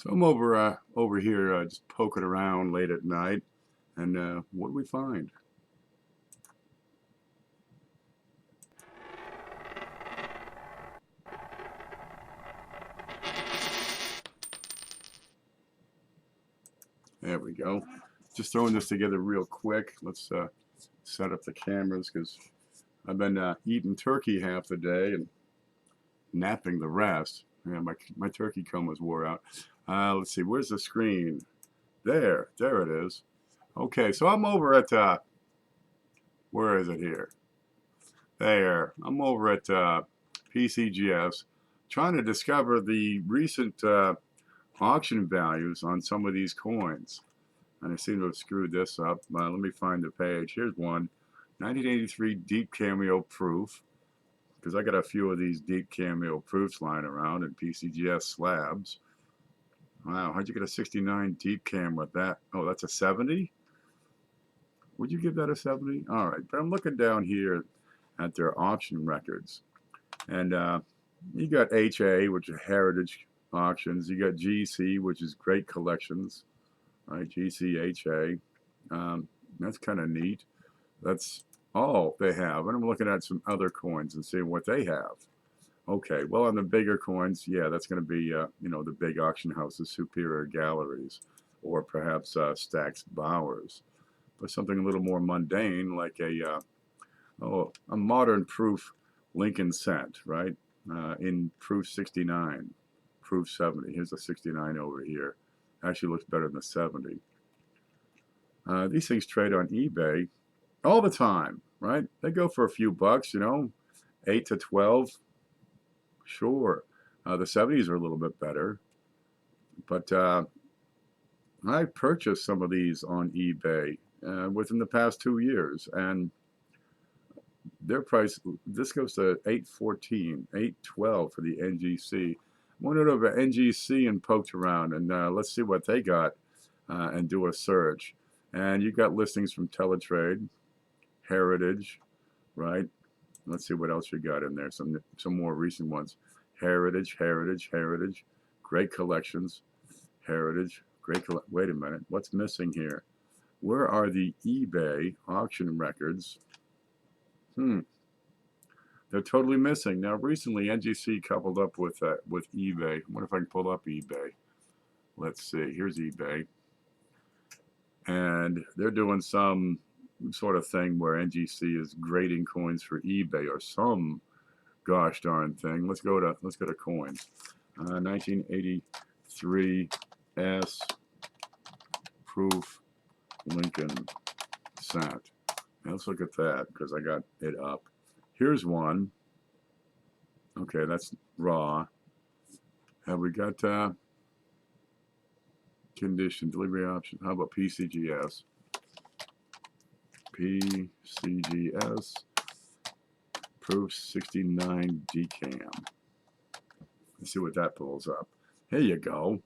So I'm over here just poking around late at night, and what do we find? There we go. Just throwing this together real quick. Let's set up the cameras because I've been eating turkey half the day and napping the rest. Yeah, my turkey comas wore out. Let's see, where's the screen? There it is. Okay, so I'm over at where is it here? There. I'm over at PCGS trying to discover the recent auction values on some of these coins. And I seem to have screwed this up. Let me find the page. Here's one. 1983 deep cameo proof. Because I got a few of these deep cameo proofs lying around in PCGS slabs. Wow, how'd you get a 69 deep cam with that? Oh, that's a 70? Would you give that a 70? All right, but I'm looking down here at their auction records. And you got HA, which are heritage auctions. You got GC, which is great collections. Right, GCHA. That's kind of neat. That's all they have. And I'm looking at some other coins and seeing what they have. Okay, well, on the bigger coins, yeah, that's going to be, the big auction houses, Superior Galleries, or perhaps Stack's Bowers. But something a little more mundane, like a modern proof Lincoln cent, right? In proof 69, proof 70. Here's a 69 over here. Actually looks better than the 70. These things trade on eBay all the time, right? They go for a few bucks, 8 to 12. Sure. The 70s are a little bit better. But I purchased some of these on eBay within the past 2 years. And their price, this goes to 814, 812 for the NGC. Went over NGC and poked around, and let's see what they got and do a search. And you got listings from Teletrade, Heritage, right? Let's see what else you got in there. Some more recent ones. Heritage. Great collections. Heritage. Wait a minute. What's missing here? Where are the eBay auction records? They're totally missing. Now, recently, NGC coupled up with eBay. I wonder if I can pull up eBay. Let's see. Here's eBay. And they're doing some sort of thing where NGC is grading coins for eBay or some gosh darn thing. Let's go to coins. 1983 S proof Lincoln cent. Now let's look at that because I got it up. Here's one. Okay, that's raw. Have we got condition, delivery option? How about PCGS? PCGS proof 69 decam. Let's see what that pulls up. Here you go.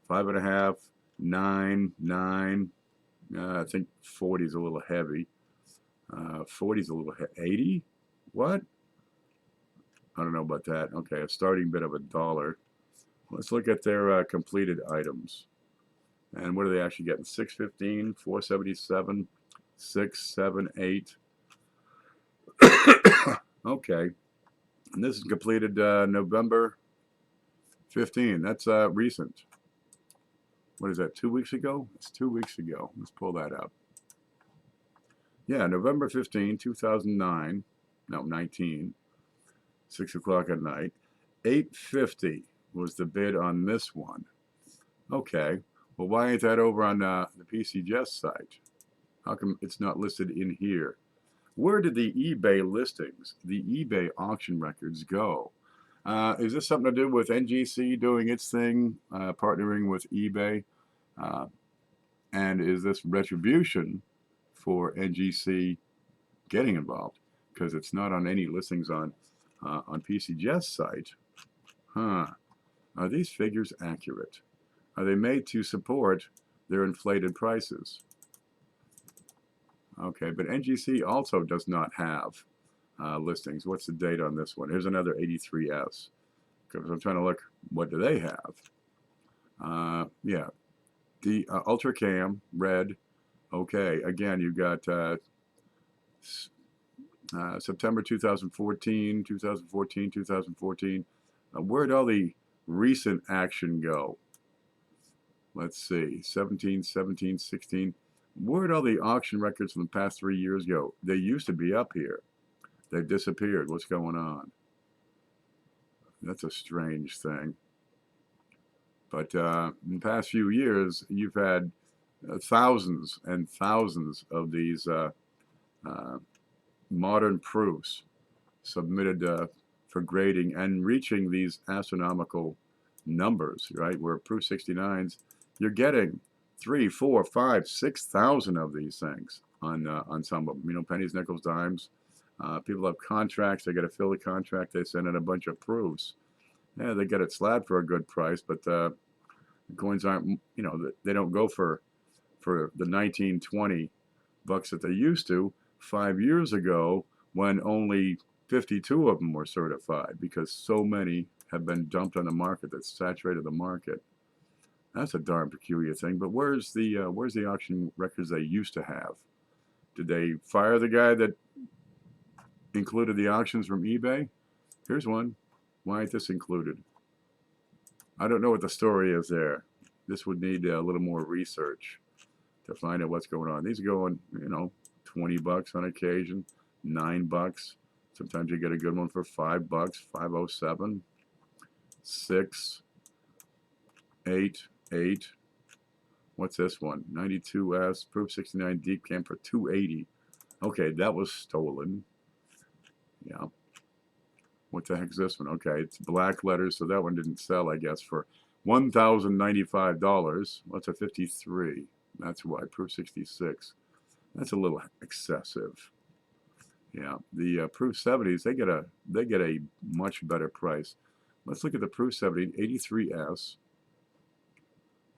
5.5, 9, 9. I think 40 is a little heavy. 40 is a little 80. What? I don't know about that. Okay, a starting bid of $1. Let's look at their completed items. And what are they actually getting? 615, 477, 678. Okay. And this is completed November 15. That's recent. What is that, 2 weeks ago? It's 2 weeks ago. Let's pull that up. Yeah, November 15, 2009. No, 19. 6 o'clock at night. 850 was the bid on this one. Okay. Well, why ain't that over on the PCGS site? How come it's not listed in here? Where did the eBay listings, the eBay auction records go? Is this something to do with NGC doing its thing, partnering with eBay? And is this retribution for NGC getting involved? Because it's not on any listings on PCGS site. Are these figures accurate? Are they made to support their inflated prices? Okay, but NGC also does not have listings. What's the date on this one? Here's another 83S. Because I'm trying to look, what do they have? Yeah, the Ultra Cam red. Okay, again, you got September 2014, 2014, 2014. Where'd all the recent action go? Let's see, 17, 17, 16. Where'd all the auction records from the past 3 years go? They used to be up here. They've disappeared. What's going on? That's a strange thing. But in the past few years, you've had thousands and thousands of these uh, modern proofs submitted for grading and reaching these astronomical numbers, right? Where proof 69s, you're getting 3, 4, 5, 6,000 of these things on some of them. You know, pennies, nickels, dimes. People have contracts. They got to fill the contract. They send in a bunch of proofs. Yeah, they get it slabbed for a good price, but coins aren't. You know, they don't go for the 19, 20 bucks that they used to 5 years ago when only 52 of them were certified because so many have been dumped on the market that saturated the market. That's a darn peculiar thing. But where's the auction records they used to have? Did they fire the guy that included the auctions from eBay? Here's one. Why ain't this included? I don't know what the story is there. This would need a little more research to find out what's going on. These are going, 20 bucks on occasion, 9 bucks. Sometimes you get a good one for 5 bucks, 507, 6, 8, 8. What's this one? 92S, proof 69 deep cam for 280. Okay, that was stolen. Yeah. What the heck's this one? Okay, it's black letters, so that one didn't sell, I guess, for $1,095. What's a 53? That's why, proof 66. That's a little excessive. Yeah, the proof 70s, they get a much better price. Let's look at the proof 70, 83S,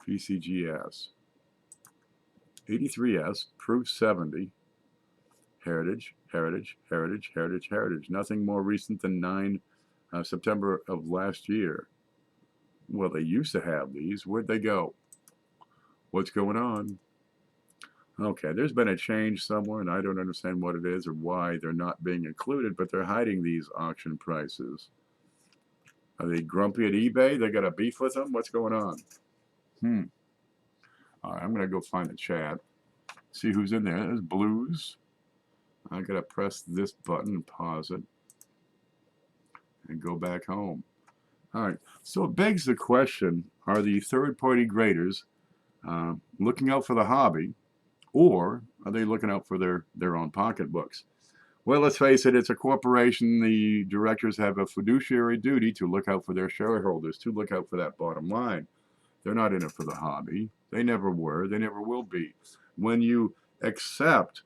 PCGS. 83S, proof 70, heritage, heritage, heritage, heritage, heritage. Nothing more recent than 9 September of last year. Well, they used to have these. Where'd they go? What's going on? Okay, there's been a change somewhere, and I don't understand what it is or why they're not being included, but they're hiding these auction prices. Are they grumpy at eBay? They got a beef with them? What's going on? All right, I'm going to go find the chat. See who's in there. There's Blues. I got to press this button and pause it and go back home. All right, so it begs the question, are the third-party graders looking out for the hobby, or are they looking out for their own pocketbooks? Well, let's face it, it's a corporation. The directors have a fiduciary duty to look out for their shareholders, to look out for that bottom line. They're not in it for the hobby. They never were. They never will be. When you accept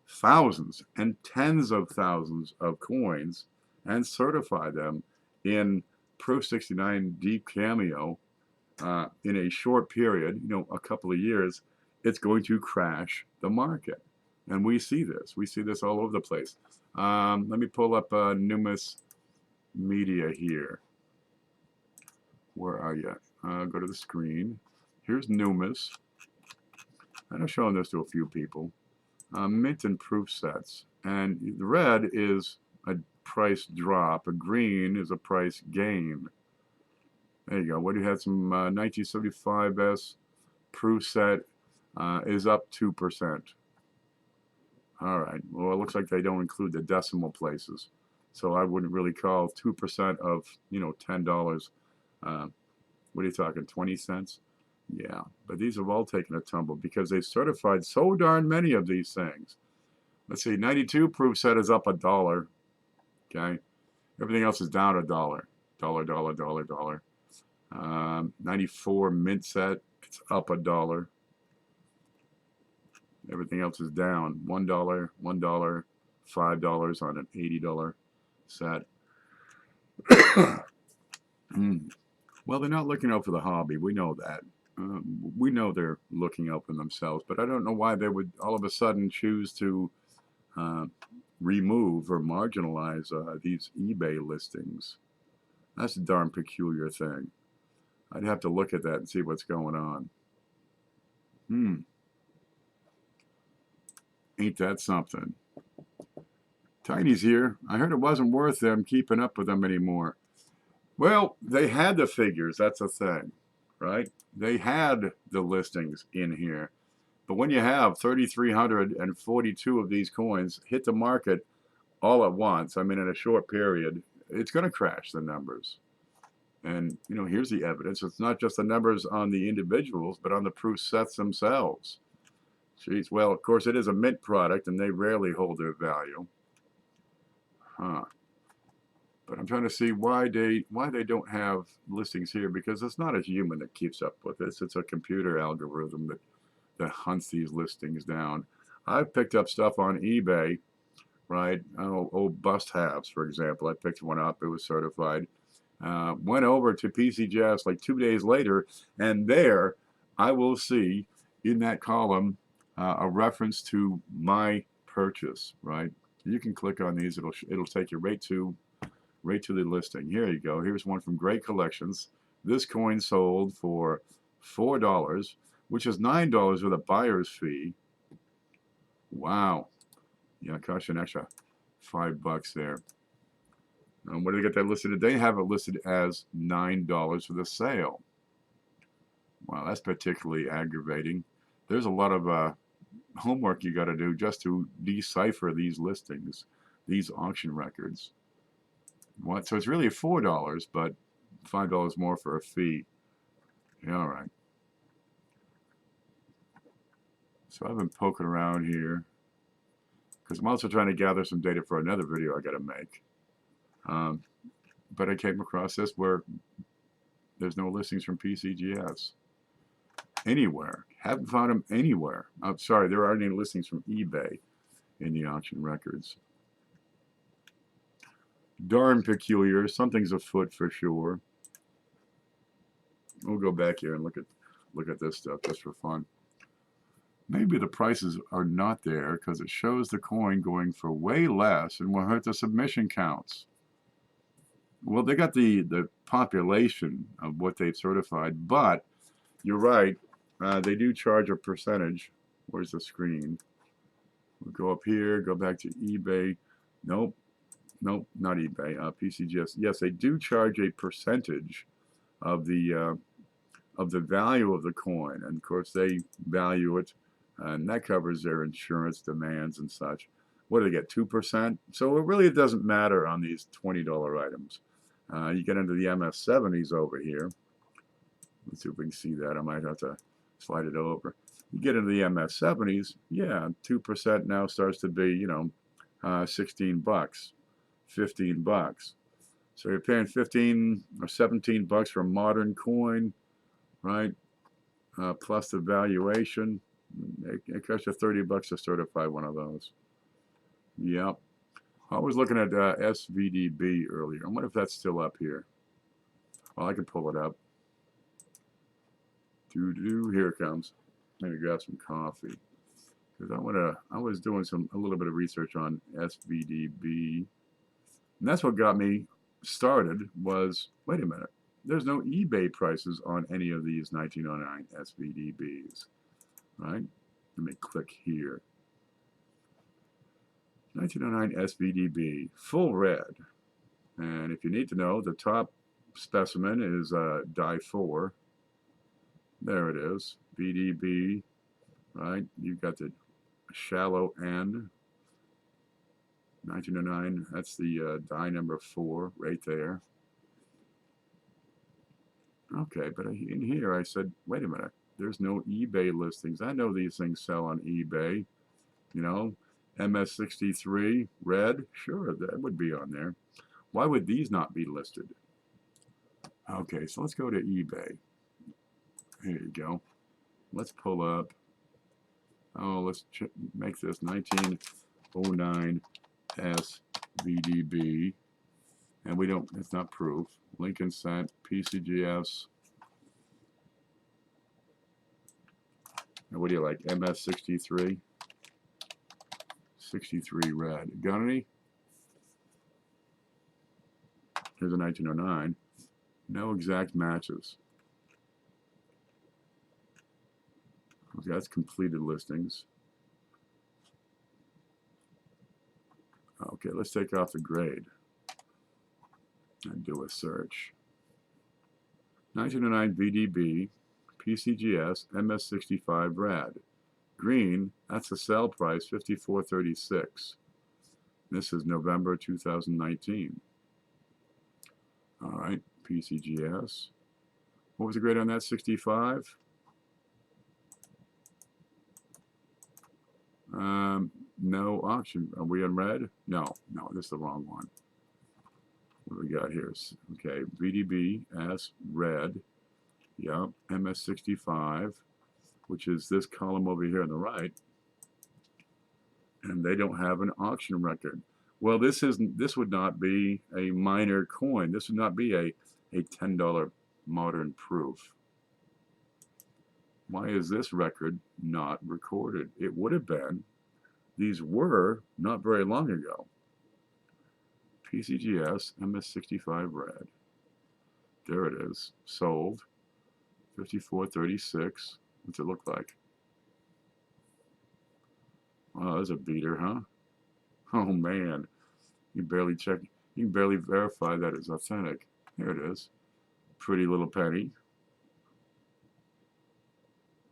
thousands and tens of thousands of coins and certify them in Proof 69 Deep Cameo in a short period, a couple of years, it's going to crash the market. And we see this. We see this all over the place. Let me pull up Numis Media here. Where are you? Go to the screen. Here's Numis. And I'm showing this to a few people. Mint and proof sets. And the red is a price drop. A green is a price gain. There you go. What do you have? Some 1975S proof set is up 2%. All right. Well, it looks like they don't include the decimal places. So I wouldn't really call 2% of, $10. What are you talking, 20 cents? Yeah, but these have all taken a tumble because they certified so darn many of these things. Let's see, 92 proof set is up $1. Okay, everything else is down $1. Dollar, dollar, dollar, dollar. 94 mint set, it's up $1. Everything else is down $1, $1, $5 on an $80 set. Well, they're not looking out for the hobby. We know that. We know they're looking out for themselves, but I don't know why they would all of a sudden choose to remove or marginalize these eBay listings. That's a darn peculiar thing. I'd have to look at that and see what's going on. Ain't that something? Tiny's here. I heard it wasn't worth them keeping up with them anymore. Well, they had the figures. That's a thing, right? They had the listings in here. But when you have 3,342 of these coins hit the market all at once, I mean, in a short period, it's going to crash the numbers. And, you know, here's the evidence. It's not just the numbers on the individuals, but on the proof sets themselves. Geez, well, of course, it is a mint product, and they rarely hold their value. But I'm trying to see why they don't have listings here, because it's not a human that keeps up with this. It's a computer algorithm that hunts these listings down. I've picked up stuff on eBay, right? Old bust halves, for example. I picked one up. It was certified. Went over to PCGS like 2 days later, and there I will see in that column a reference to my purchase, right? You can click on these. It'll take you right to the listing. Here you go. Here's one from Great Collections. This coin sold for $4, which is $9 with a buyer's fee. Wow. Yeah, it costs you an extra $5 there. What do they get that listed? They have it listed as $9 for the sale. Wow, that's particularly aggravating. There's a lot of homework you got to do just to decipher these listings, these auction records. What? So it's really $4, but $5 more for a fee. Yeah, all right. So I've been poking around here because I'm also trying to gather some data for another video I got to make. But I came across this where there's no listings from PCGS anywhere. Haven't found them anywhere. I'm sorry, there aren't any listings from eBay in the auction records. Darn peculiar. Something's afoot for sure. We'll go back here and look at this stuff just for fun. Maybe the prices are not there because it shows the coin going for way less and will hurt the submission counts. Well, they got the population of what they've certified, but you're right. They do charge a percentage. Where's the screen? We'll go up here, go back to eBay. Nope, not eBay. PCGS. Yes, they do charge a percentage of the value of the coin, and of course they value it, and that covers their insurance demands and such. What do they get? 2%. So it really doesn't matter on these $20 items. You get into the MS70s over here. Let's see if we can see that. I might have to slide it over. You get into the MS70s, yeah, 2% now starts to be, you know, $16, $15. So you're paying 15 or $17 for a modern coin, right? Plus the valuation. It costs you $30 to certify one of those. Yep. I was looking at SVDB earlier. I wonder if that's still up here. Well, I can pull it up. Here it comes. Let me grab some coffee because I was doing a little bit of research on SVDB, and that's what got me started. Was wait a minute, there's no eBay prices on any of these 1909 SVDBs, right? Let me click here. 1909 SVDB, full red, and if you need to know, the top specimen is die 4. There it is, VDB, right? You've got the shallow end, 1909, that's the die number 4 right there. Okay, but in here I said, wait a minute, there's no eBay listings. I know these things sell on eBay, you know, MS63, red, sure, that would be on there. Why would these not be listed? Okay, so let's go to eBay. Here you go. Let's pull up. Oh, let's make this 1909 SVDB. And we don't, it's not proof. Lincoln Cent, PCGS. And what do you like? MS63? 63 red. Got any? Here's a 1909. No exact matches. Okay, that's completed listings. Okay, let's take off the grade and do a search. 1909 VDB, PCGS, MS65 RAD. Green, that's the sell price, 54.36. This is November 2019. All right, PCGS. What was the grade on that? 65? No auction. Are we on red? No, this is the wrong one. What do we got here? Okay, VDB as red. Yep, MS65, which is this column over here on the right. And they don't have an auction record. Well, this would not be a minor coin. This would not be a $10 modern proof. Why is this record not recorded? It would have been. These were not very long ago. PCGS MS65 red. There it is. Sold. 54.36. What's it look like? Oh, there's a beater, huh? Oh man, you barely check. You can barely verify that it's authentic. Here it is. Pretty little penny.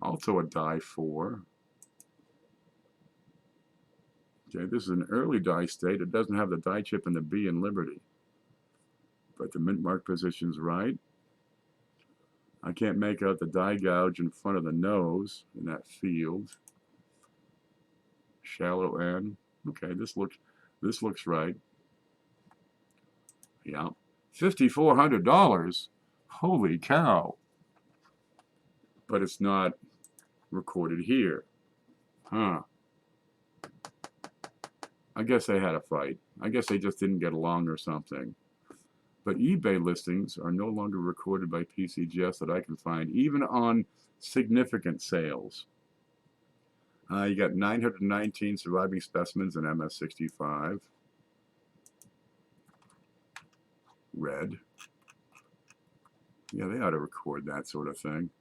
Also a die 4. Okay, this is an early die state. It doesn't have the die chip and the B in Liberty. But the mint mark position's right. I can't make out the die gouge in front of the nose in that field. Shallow end. Okay, this looks right. Yeah. $5,400. Holy cow. But it's not recorded here. Huh. I guess they had a fight. I guess they just didn't get along or something. But eBay listings are no longer recorded by PCGS that I can find, even on significant sales. You got 919 surviving specimens in MS65. Red. Yeah, they ought to record that sort of thing.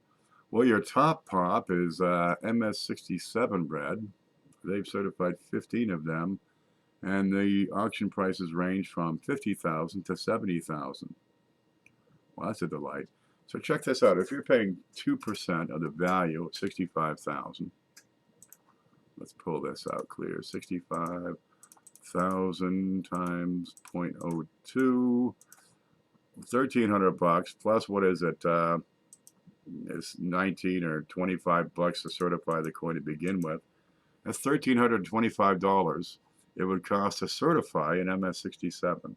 Well, your top pop is MS67 red. They've certified 15 of them, and the auction prices range from $50,000 to $70,000. Well, that's a delight. So check this out. If you're paying 2% of the value of $65,000, let's pull this out clear. 65,000 times 0.02, 1,300 bucks plus what is it? It's 19 or 25 bucks to certify the coin to begin with. That's $1,325 it would cost to certify an MS67.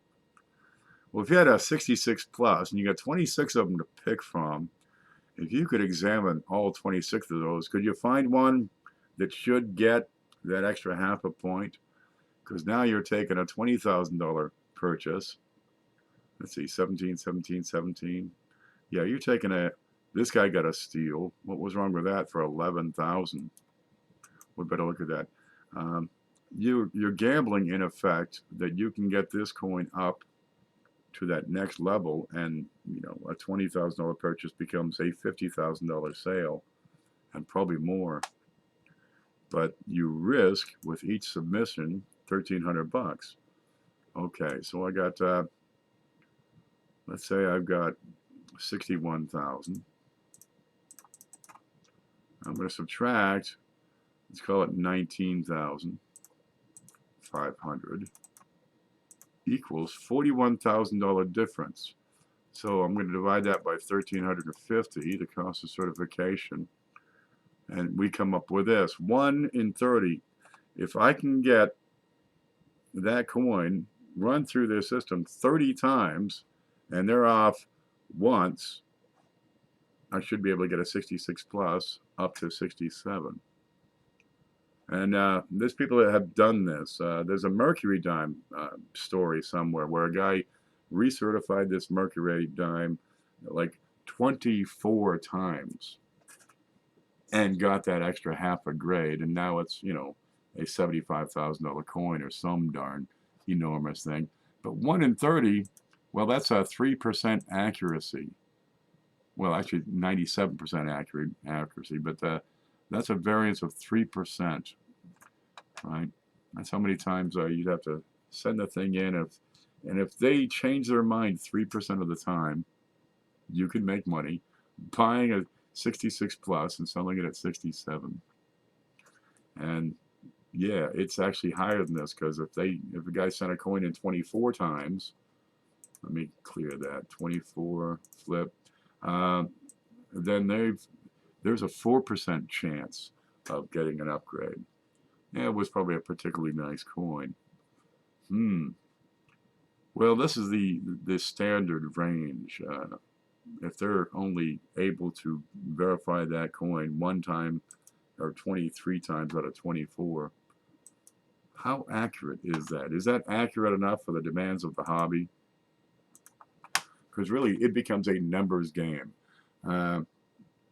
Well, if you had a 66 plus and you got 26 of them to pick from, if you could examine all 26 of those, could you find one that should get that extra half a point? Because now you're taking a $20,000 purchase. Let's see, 17, 17, 17. Yeah, you're taking this guy got a steal. What was wrong with that for 11,000? We better look at that. You're gambling in effect that you can get this coin up to that next level, and a $20,000 purchase becomes a $50,000 sale, and probably more. But you risk with each submission 1,300 bucks. Okay, so I got let's say I've got 61,000. I'm going to subtract, let's call it 19,500 equals $41,000 difference. So I'm going to divide that by 1,350, the cost of certification, and we come up with this: 1 in 30. If I can get that coin run through their system 30 times and they're off once, I should be able to get a 66 plus up to 67. And there's people that have done this. There's a Mercury dime story somewhere where a guy recertified this Mercury dime like 24 times and got that extra half a grade, and now it's a $75,000 coin or some darn enormous thing. But 1 in 30, well, that's a 3% accuracy. Well, actually 97% accuracy, but That's a variance of 3%, right? That's how many times you'd have to send the thing in. And if they change their mind 3% of the time, you can make money buying a 66 plus and selling it at 67. And yeah, it's actually higher than this, because if a guy sent a coin in 24 times, let me clear that, 24 flip, then there's a 4% chance of getting an upgrade. Yeah, it was probably a particularly nice coin. Well, this is the standard range. If they're only able to verify that coin one time or 23 times out of 24, how accurate is that? Is that accurate enough for the demands of the hobby? Because really, it becomes a numbers game.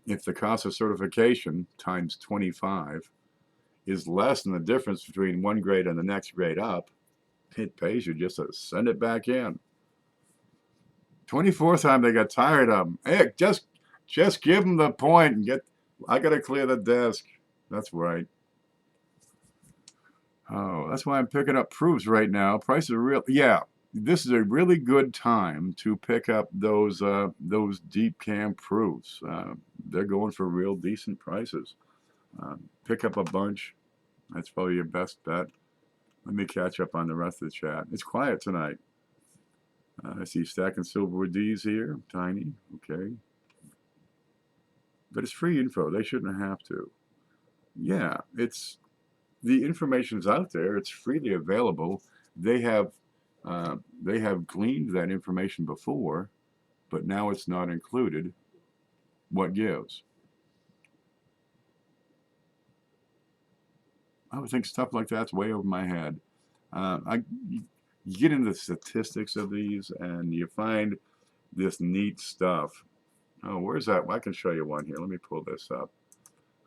If the cost of certification times 25 is less than the difference between one grade and the next grade up, it pays you just to send it back in. 24th time they got tired of them. Hey, just give them the point and I got to clear the desk. That's right. Oh, that's why I'm picking up proofs right now. Prices are real. Yeah, this is a really good time to pick up those deep cam proofs. They're going for real decent prices. Pick up a bunch. That's probably your best bet. Let me catch up on the rest of the chat. It's quiet tonight. I see stacking silver D's here. Tiny. Okay. But it's free info. They shouldn't have to. Yeah, the information's out there. It's freely available. They have gleaned that information before, but now it's not included. What gives? I would think stuff like that's way over my head. You get into the statistics of these, and you find this neat stuff. Oh, where's that? Well, I can show you one here. Let me pull this up.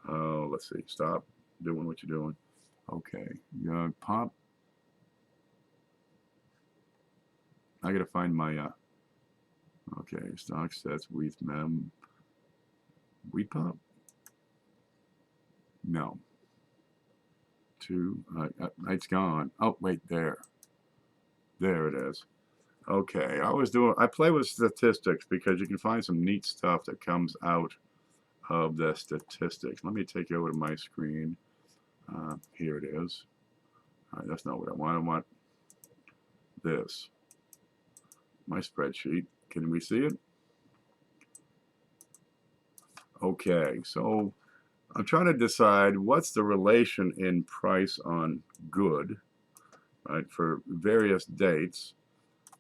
Oh, let's see. Stop doing what you're doing. Okay, pop. I gotta find my okay, stock sets, wheat mem. Wheat pop? No. Two. It's gone. Oh, wait, there. There it is. Okay, I play with statistics because you can find some neat stuff that comes out of the statistics. Let me take you over to my screen. Here it is. All right, that's not what I want. I want this. My spreadsheet. Can we see it? Okay, so I'm trying to decide what's the relation in price on good, right, for various dates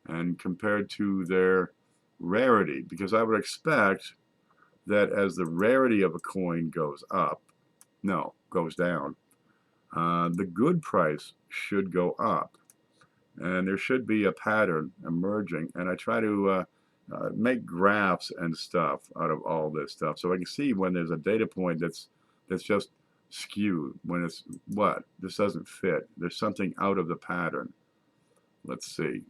and compared to their rarity, because I would expect that as the rarity of a coin goes down, the good price should go up, and there should be a pattern emerging. And I try to make graphs and stuff out of all this stuff, so I can see when there's a data point that's just skewed, when it's this doesn't fit. There's something out of the pattern. Let's see.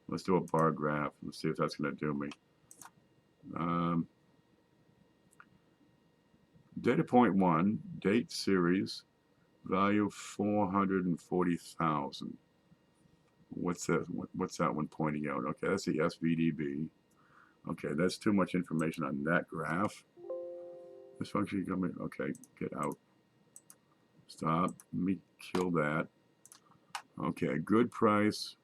Let's do a bar graph. Let's see if that's going to do me. Data point 1, date series, value 440,000. What's that? What's that one pointing out? Okay, that's the SVDB. Okay, that's too much information on that graph. This function coming. Okay, get out. Stop. Let me kill that. Okay, good price.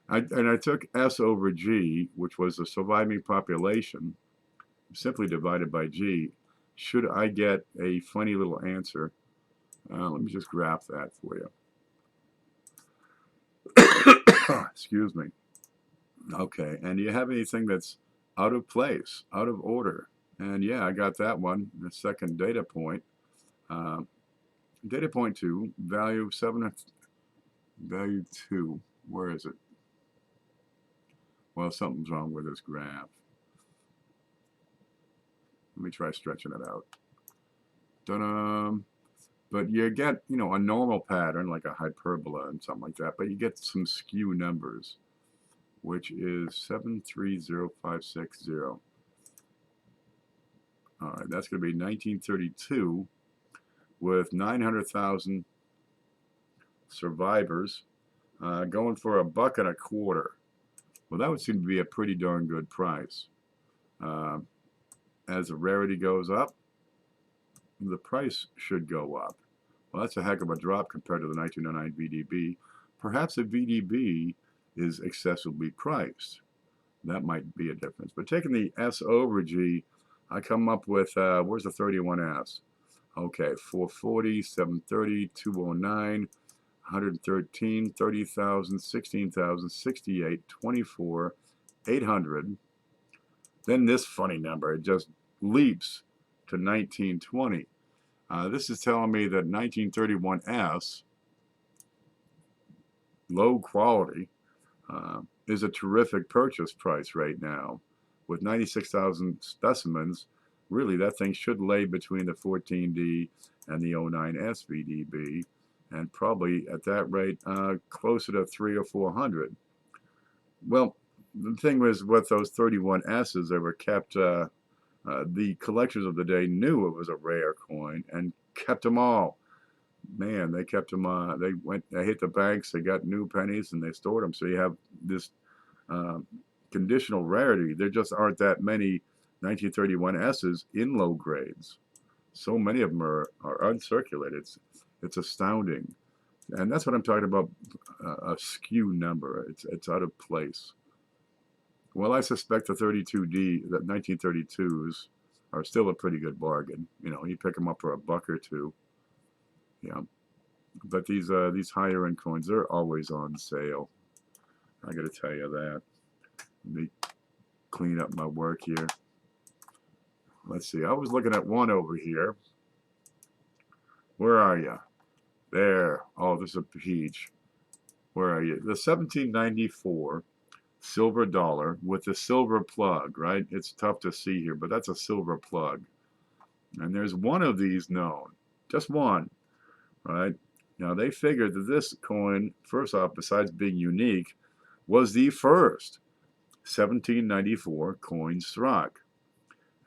I took S over G, which was the surviving population, simply divided by G. Should I get a funny little answer? Let me just graph that for you. Excuse me. Okay, and do you have anything that's out of place, out of order? And yeah, I got that one, the second data point. Data point 2, value 7, value 2, where is it? Well, something's wrong with this graph. Let me try stretching it out. Ta-da! But you get, a normal pattern like a hyperbola and something like that, but you get some skew numbers, which is 730560. All right, that's going to be 1932 with 900,000 survivors, going for $1.25. Well, that would seem to be a pretty darn good price. Uh, as the rarity goes up, the price should go up. Well, that's a heck of a drop compared to the 1909 VDB. Perhaps the VDB is excessively priced. That might be a difference. But taking the S over G, I come up with, where's the 31S? Okay, 440, 730, 209, 113, 30,000, 16,000, 68, 24, 800. Then this funny number, it just leaps to 1920. This is telling me that 1931S, low quality, is a terrific purchase price right now. With 96,000 specimens, really that thing should lay between the 14D and the 09S VDB, and probably at that rate closer to 300 or 400. Well, the thing was with those 31S's, they were kept, the collectors of the day knew it was a rare coin and kept them all. Man, they kept them, they hit the banks, they got new pennies, and they stored them. So you have this conditional rarity. There just aren't that many 1931S's in low grades. So many of them are uncirculated. It's astounding. And that's what I'm talking about, a skew number. It's out of place. Well, I suspect the 32D, the 1932s, are still a pretty good bargain. You know, you pick them up for $1 or $2. Yeah. But these higher end coins, they're always on sale. I got to tell you that. Let me clean up my work here. Let's see. I was looking at one over here. Where are you? There. Oh, this is a peach. Where are you? The 1794 silver dollar with the silver plug, right? It's tough to see here, but that's a silver plug. And there's one of these known. Just one, right? Now, they figured that this coin, first off, besides being unique, was the first 1794 coin struck.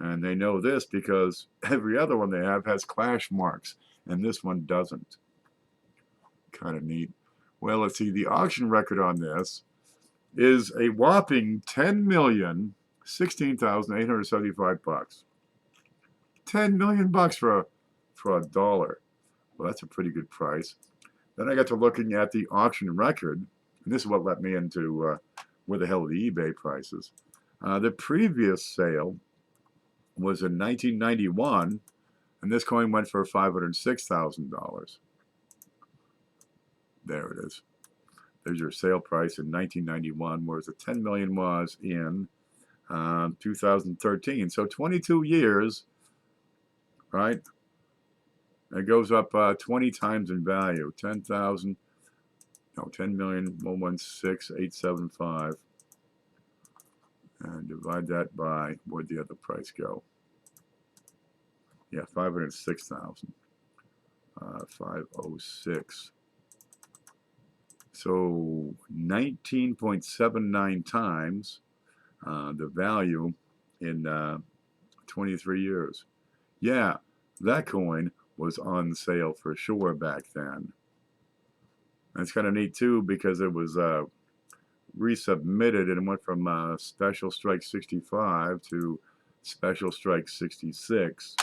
And they know this because every other one they have has clash marks, and this one doesn't. Kind of neat. Well, let's see. The auction record on this is a whopping $10,016,875. $10 million for a dollar. Well, that's a pretty good price. Then I got to looking at the auction record, and this is what let me into where the hell are the eBay prices. The previous sale was in 1991, and this coin went for $506,000. There it is. There's your sale price in 1991, whereas the 10 million was in 2013. So 22 years, right? It goes up 20 times in value. 10,116,875. And divide that by, where'd the other price go? Yeah, 506,000. 506. So 19.79 times the value in 23 years. Yeah, that coin was on sale for sure back then. And it's kind of neat too because it was resubmitted and it went from Special Strike 65 to Special Strike 66.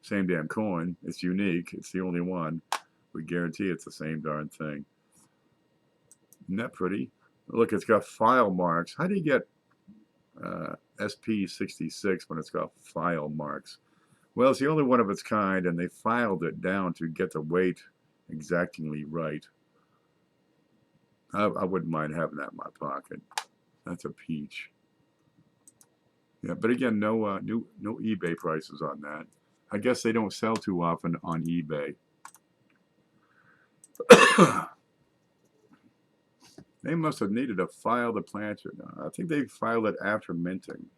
Same damn coin. It's unique. It's the only one. We guarantee it's the same darn thing. Isn't that pretty? Look, it's got file marks. How do you get SP66 when it's got file marks? Well, it's the only one of its kind, and they filed it down to get the weight exactingly right. I wouldn't mind having that in my pocket. That's a peach. Yeah, but again, no eBay prices on that. I guess they don't sell too often on eBay. They must have needed to file the planter. I think they filed it after minting.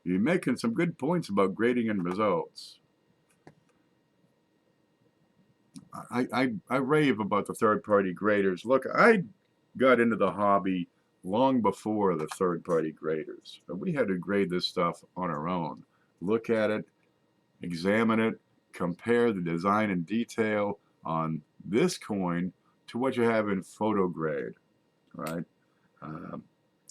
You're making some good points about grading and results. I rave about the third-party graders. Look, I got into the hobby long before the third-party graders. But we had to grade this stuff on our own. Look at it, examine it, compare the design and detail on this coin to what you have in photo grade, right? Um,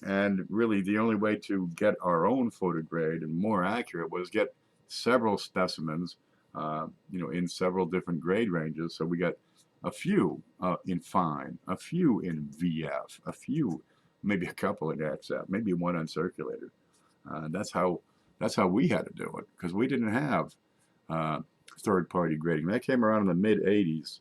and really, the only way to get our own photo grade and more accurate was get several specimens, in several different grade ranges. So we got a few in fine, a few in VF, a few, maybe a couple in XF, maybe one uncirculated. That's how we had to do it because we didn't have uh, third-party grading. That came around in the mid '80s,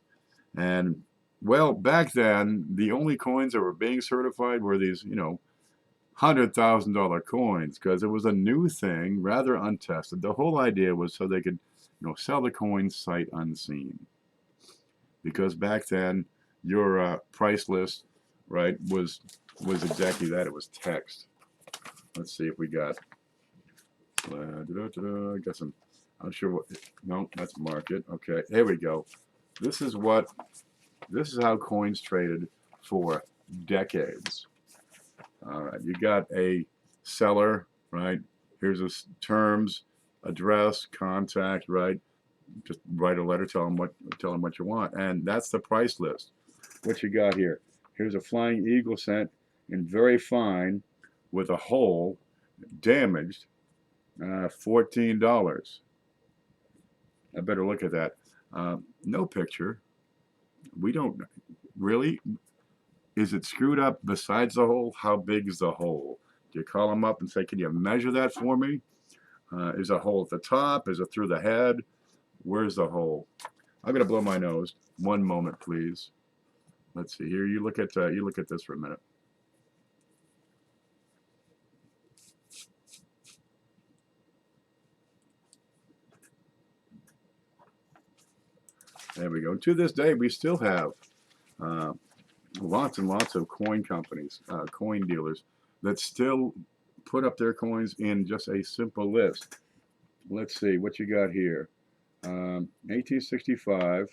and well, back then the only coins that were being certified were these, $100,000 coins because it was a new thing, rather untested. The whole idea was so they could, sell the coins sight unseen. Because back then, your price list, right, was exactly that. It was text. Let's see if we got. I guess I'm not sure what. No, that's market. Okay, here we go. This is how coins traded for decades. All right, you got a seller, right? Here's his terms, address, contact, right? Just write a letter, tell them what you want, and that's the price list. What you got here? Here's a flying eagle cent in very fine with a hole, damaged, $14. I better look at that. No picture. We don't really. Is it screwed up besides the hole? How big is the hole? Do you call them up and say, can you measure that for me? Is a hole at the top? Is it through the head? Where's the hole? I'm gonna blow my nose. One moment, please. Let's see here. You look at this for a minute. There we go. To this day, we still have lots and lots of coin companies, coin dealers that still put up their coins in just a simple list. Let's see what you got here. 1865,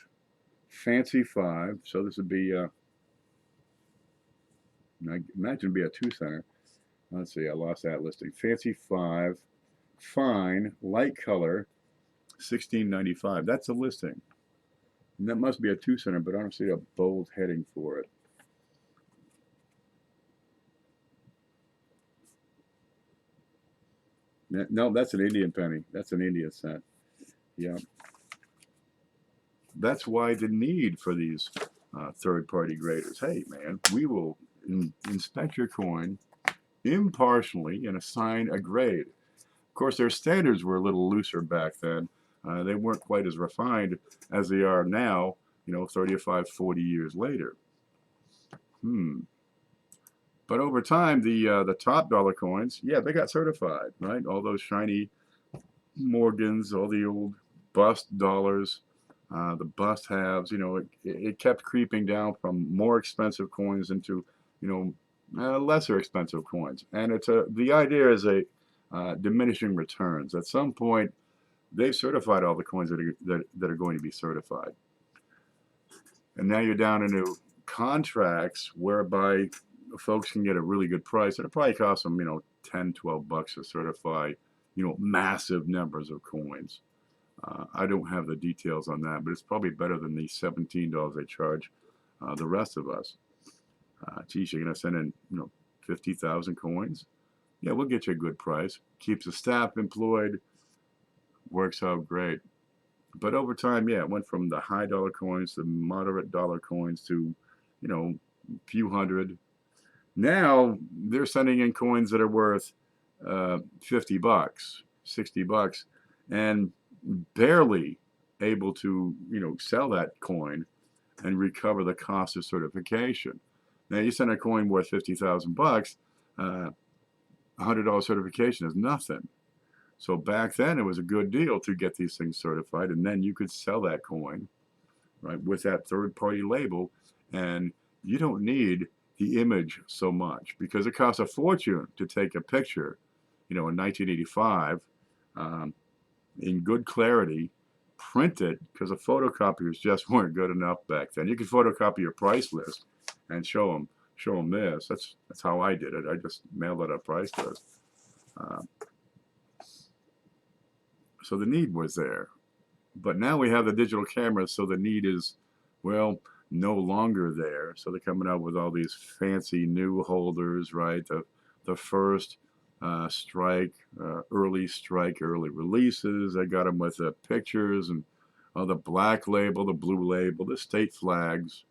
Fancy 5. So this would be, I imagine it'd be a 2-center. Let's see, I lost that listing. Fancy 5, fine, light color, $16.95. That's a listing. And that must be a 2-center, but I don't see a bold heading for it. No, that's an Indian penny. That's an Indian cent. Yeah. That's why the need for these third-party graders. Hey, man, we will inspect your coin impartially and assign a grade. Of course, their standards were a little looser back then. They weren't quite as refined as they are now, 35, 40 years later. But over time, the top dollar coins, yeah, they got certified, right? All those shiny Morgans, all the old bust dollars, the bust halves, it kept creeping down from more expensive coins into, lesser expensive coins. And the idea is a diminishing returns. At some point, they've certified all the coins that are going to be certified. And now you're down into contracts whereby folks can get a really good price. And it probably costs them, $10, $12 to certify, massive numbers of coins. I don't have the details on that, but it's probably better than the $17 they charge the rest of us. Geez, you're going to send in, 50,000 coins? Yeah, we'll get you a good price. Keeps the staff employed. Works out great. But over time, yeah, it went from the high dollar coins to moderate dollar coins to, a few hundred. Now they're sending in coins that are worth $50, $60, and barely able to, sell that coin and recover the cost of certification. Now you send a coin worth $50,000, $100 certification is nothing. So back then it was a good deal to get these things certified, and then you could sell that coin, right, with that third-party label, and you don't need the image so much because it costs a fortune to take a picture, in 1985, in good clarity, print it because the photocopiers just weren't good enough back then. You could photocopy your price list and show them, show them this. That's how I did it. I just mailed it a price list. Uh, so the need was there. But now we have the digital cameras, so the need is, well, no longer there. So they're coming out with all these fancy new holders, right? The first early strike, early releases. I got them with the pictures and the black label, the blue label, the state flags.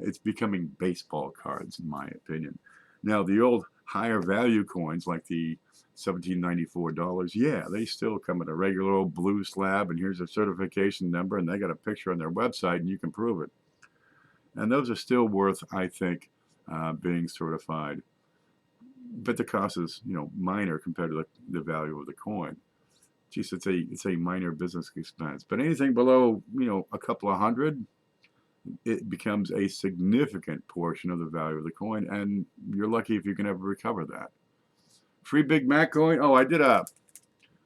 It's becoming baseball cards, in my opinion. Now, the old higher value coins like the $1794, yeah, they still come in a regular old blue slab, and here's a certification number, and they got a picture on their website, and you can prove it. And those are still worth, I think, being certified. But the cost is, minor compared to the value of the coin. Geez, it's a minor business expense. But anything below, a couple of hundred, it becomes a significant portion of the value of the coin, and you're lucky if you can ever recover that. Free Big Mac coin. Oh, I did a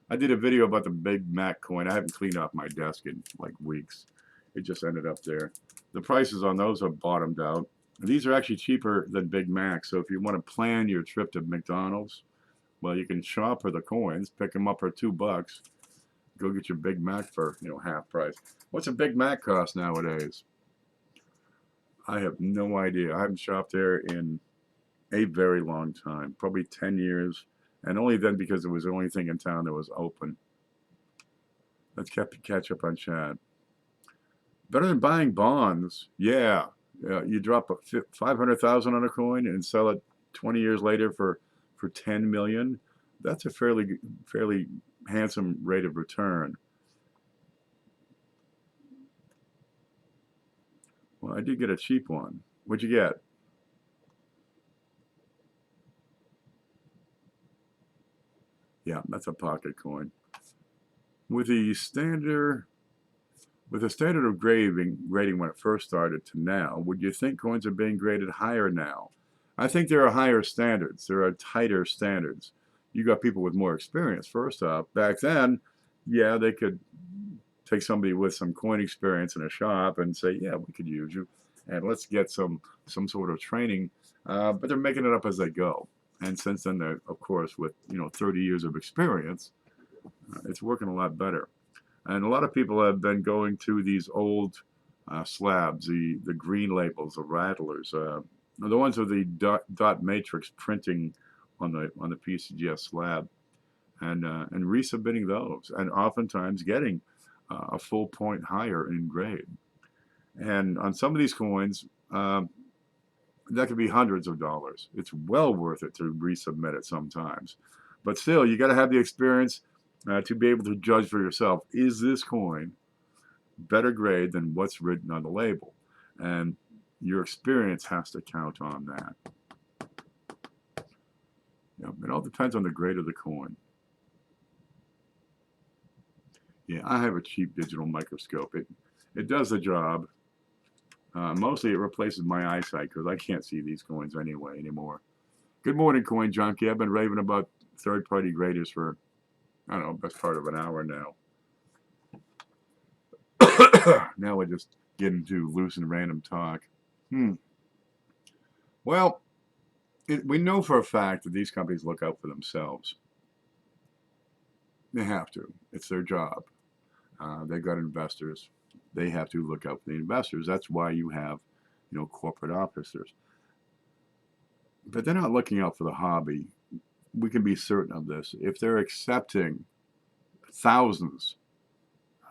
video about the Big Mac coin. I haven't cleaned off my desk in like weeks. It just ended up there. The prices on those have bottomed out. These are actually cheaper than Big Mac. So if you want to plan your trip to McDonald's, well, you can shop for the coins, pick them up for $2. Go get your Big Mac for half price. What's a Big Mac cost nowadays? I have no idea. I haven't shopped there in a very long time, probably 10 years, and only then because it was the only thing in town that was open. Let's catch up on chat. Better than buying bonds. Yeah. You drop 500,000 on a coin and sell it 20 years later for 10 million. That's a fairly handsome rate of return. Well, I did get a cheap one. What'd you get? Yeah, that's a pocket coin. With the standard of grading when it first started to now, would you think coins are being graded higher now? I think there are higher standards. There are tighter standards. You got people with more experience, first off. Back then, yeah, they could take somebody with some coin experience in a shop and say, yeah, we could use you, and let's get some sort of training. But they're making it up as they go. And since then, of course, with 30 years of experience, it's working a lot better. And a lot of people have been going to these old slabs, the green labels, the rattlers, the ones with the dot matrix printing on the PCGS slab, and resubmitting those, and oftentimes getting a full point higher in grade. And on some of these coins, that could be hundreds of dollars. It's well worth it to resubmit it sometimes. But still, you got to have the experience to be able to judge for yourself. Is this coin better grade than what's written on the label? And your experience has to count on that. It all depends on the grade of the coin. Yeah, I have a cheap digital microscope. It does the job. Mostly it replaces my eyesight because I can't see these coins anymore. Good morning, Coin Junkie. I've been raving about third-party graders for, I don't know, best part of an hour now. Now we're just getting to loose and random talk. Well, we know for a fact that these companies look out for themselves. They have to. It's their job. They've got investors. They have to look out for the investors. That's why you have, corporate officers. But they're not looking out for the hobby. We can be certain of this. If they're accepting thousands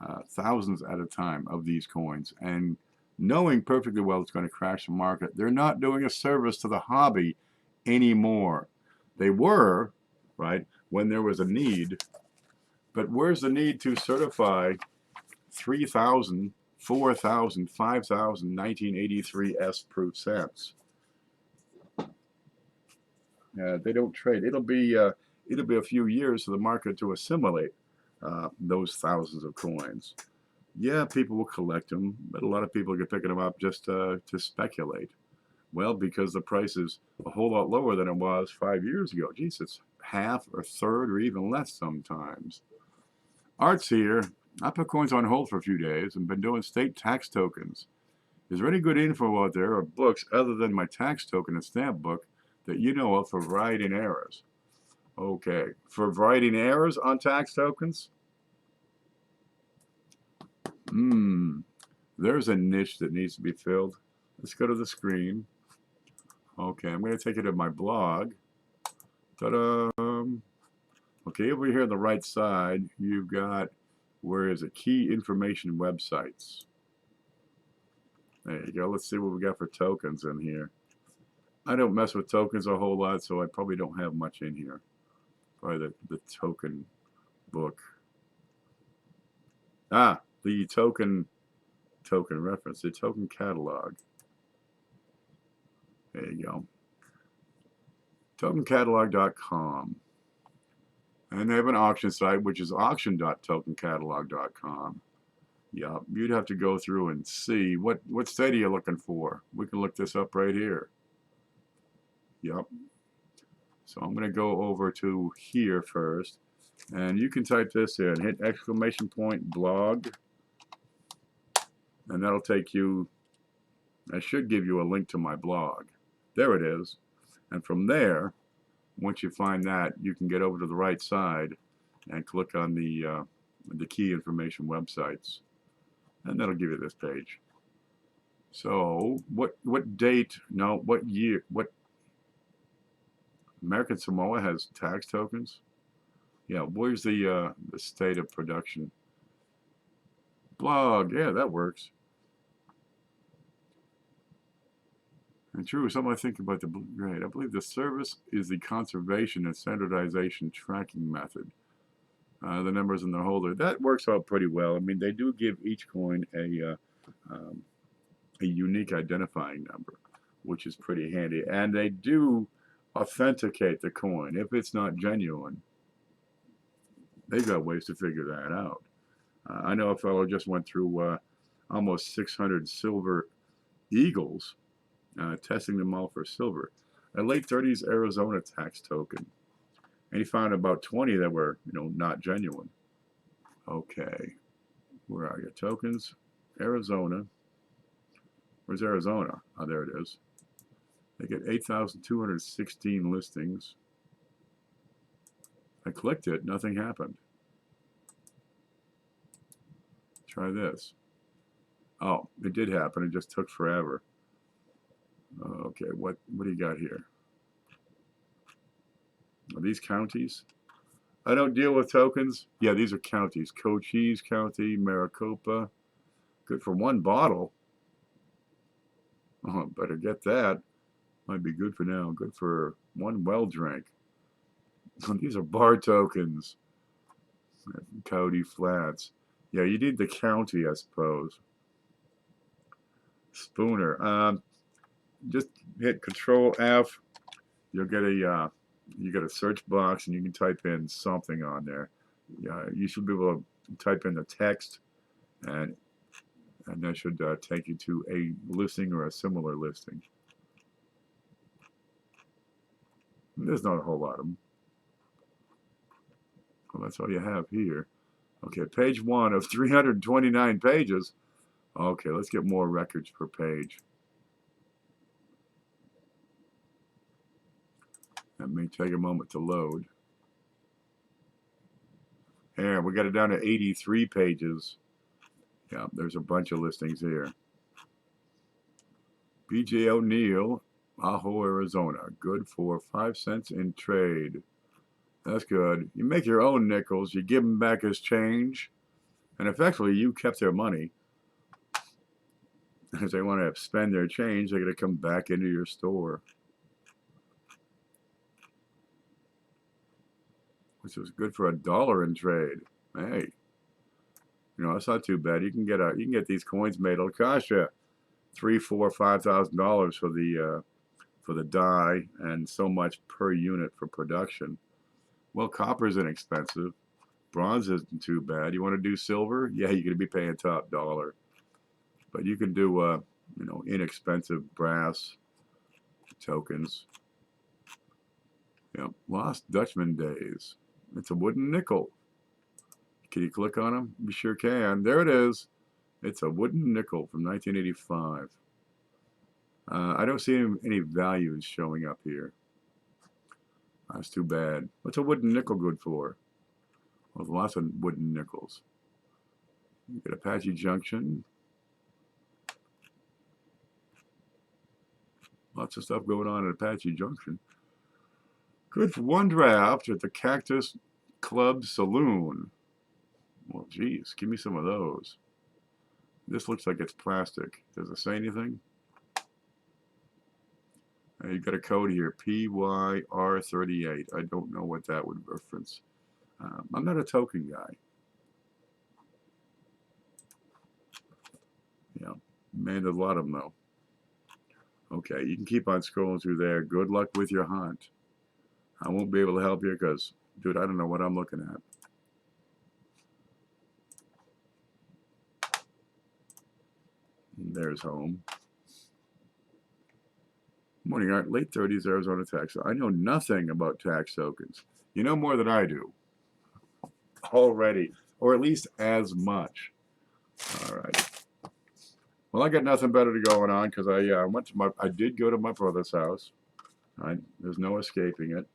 at a time of these coins and knowing perfectly well it's going to crash the market, they're not doing a service to the hobby anymore. They were, right, when there was a need. But where's the need to certify 3,000, 4,000, 5,000 1983 S-proof cents? They don't trade. It'll be a few years for the market to assimilate those thousands of coins. Yeah, people will collect them, but a lot of people are picking them up just to speculate. Well, because the price is a whole lot lower than it was 5 years ago. Geez, it's half or third or even less sometimes. Art's here. I put coins on hold for a few days and been doing state tax tokens. Is there any good info out there or books other than my tax token and stamp book that you know of for writing errors? Okay, for writing errors on tax tokens? There's a niche that needs to be filled. Let's go to the screen. Okay, I'm going to take it to my blog. Ta-da! Okay, over here on the right side, you've got, where is it? Key information websites. There you go. Let's see what we got for tokens in here. I don't mess with tokens a whole lot, so I probably don't have much in here. Probably the token book. Ah, the token reference, the token catalog. There you go. Tokencatalog.com. And they have an auction site, which is auction.tokencatalog.com. Yeah, you'd have to go through and see what state are you looking for. We can look this up right here. Yep. So I'm going to go over to here first, and you can type this in, hit exclamation point blog, and that'll take you, I should give you a link to my blog. There it is. And from there, once you find that, you can get over to the right side and click on the key information websites, and that'll give you this page. So what date, no, what year, what American Samoa has tax tokens? Yeah, where's the state of production? Blog, yeah, that works. And true, something I think about right. I believe the service is the conservation and standardization tracking method. The numbers in the holder, that works out pretty well. I mean, they do give each coin a unique identifying number, which is pretty handy. And they do authenticate the coin. If it's not genuine, they've got ways to figure that out. I know a fellow just went through almost 600 silver eagles, testing them all for silver. A late 30s Arizona tax token. And he found about 20 that were, not genuine. Okay. Where are your tokens? Arizona. Where's Arizona? Oh, there it is. They get 8,216 listings. I clicked it, nothing happened. Try this. Oh, it did happen. It just took forever. Okay, what do you got here? Are these counties? I don't deal with tokens. Yeah, these are counties. Cochise County, Maricopa. Good for one bottle. Oh, better get that. Might be good for now. Good for one well drink. These are bar tokens. Coyote Flats. Yeah, you need the county, I suppose. Spooner. Just hit Control F. You'll get you get a search box, and you can type in something on there. You should be able to type in the text, and that should take you to a listing or a similar listing. There's not a whole lot of them. Well, that's all you have here. Okay, page 1 of 329 pages. Okay, let's get more records per page. That may take a moment to load. Here, we got it down to 83 pages. Yeah, there's a bunch of listings here. BJ O'Neill, Ajo, Arizona. Good for 5 cents in trade. That's good. You make your own nickels. You give them back as change. And effectively, you kept their money. If they want to spend their change, they're going to come back into your store. Which is good for $1 in trade. Hey, that's not too bad. You can get these coins made. It'll cost you $3,000, $4,000, $5,000 for the die, and so much per unit for production. Well, copper is inexpensive. Bronze isn't too bad. You want to do silver? Yeah, you're going to be paying top dollar. But you can do inexpensive brass tokens. Lost Dutchman days. It's a wooden nickel. Can you click on them? You sure can. There it is. It's a wooden nickel from 1985. I don't see any values showing up here. That's too bad. What's a wooden nickel good for? Well, there's lots of wooden nickels. You get Apache Junction. Lots of stuff going on at Apache Junction. Good for one draft at the Cactus Club Saloon. Well, geez, give me some of those. This looks like it's plastic. Does it say anything? You've got a code here, PYR38. I don't know what that would reference. I'm not a token guy. Yeah, man, there's a lot of them though. Okay, you can keep on scrolling through there. Good luck with your hunt. I won't be able to help you because, dude, I don't know what I'm looking at. And there's home. Morning, Art. Late 30s Arizona tax. I know nothing about tax tokens. You know more than I do. Already. Or at least as much. All right. Well, I got nothing better going on because I did go to my brother's house. There's no escaping it.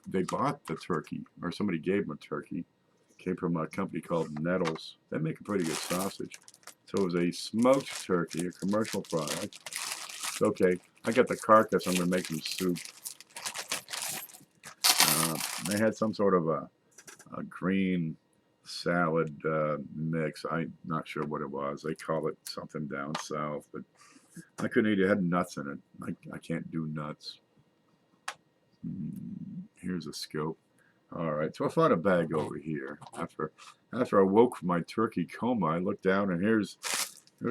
They bought the turkey, or somebody gave them a turkey. It came from a company called Nettles. They make a pretty good sausage. So it was a smoked turkey, a commercial product. It's okay. I got the carcass. I'm going to make some soup. They had some sort of a green salad mix. I'm not sure what it was. They call it something down south, but I couldn't eat it. It had nuts in it. I can't do nuts. Here's a scope. All right, so I found a bag over here. After I woke from my turkey coma, I looked down and here's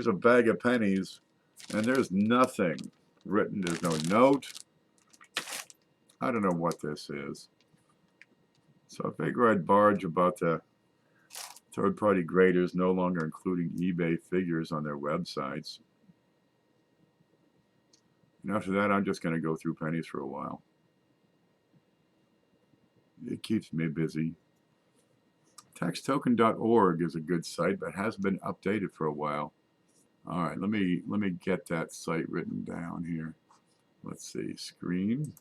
a bag of pennies, and there's nothing written. There's no note. I don't know what this is. So I figure I'd barge about the third-party graders no longer including eBay figures on their websites. And after that, I'm just going to go through pennies for a while. It keeps me busy. Taxtoken.org is a good site, but hasn't been updated for a while. All right, let me get that site written down here. Let's see, screen.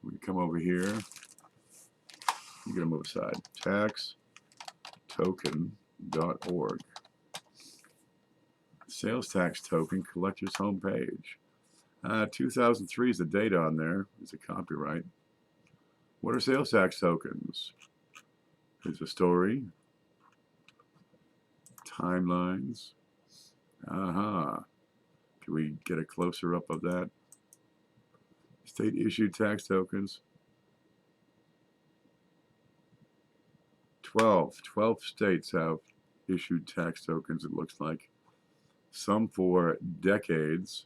We come over here. I'm gonna move aside. Taxtoken.org. Sales tax token collector's homepage. 2003 is the date on there. It's a copyright. What are sales tax tokens? Here's a story. Timelines. Can we get a closer up of that? State issued tax tokens. 12 states have issued tax tokens, it looks like. Some for decades.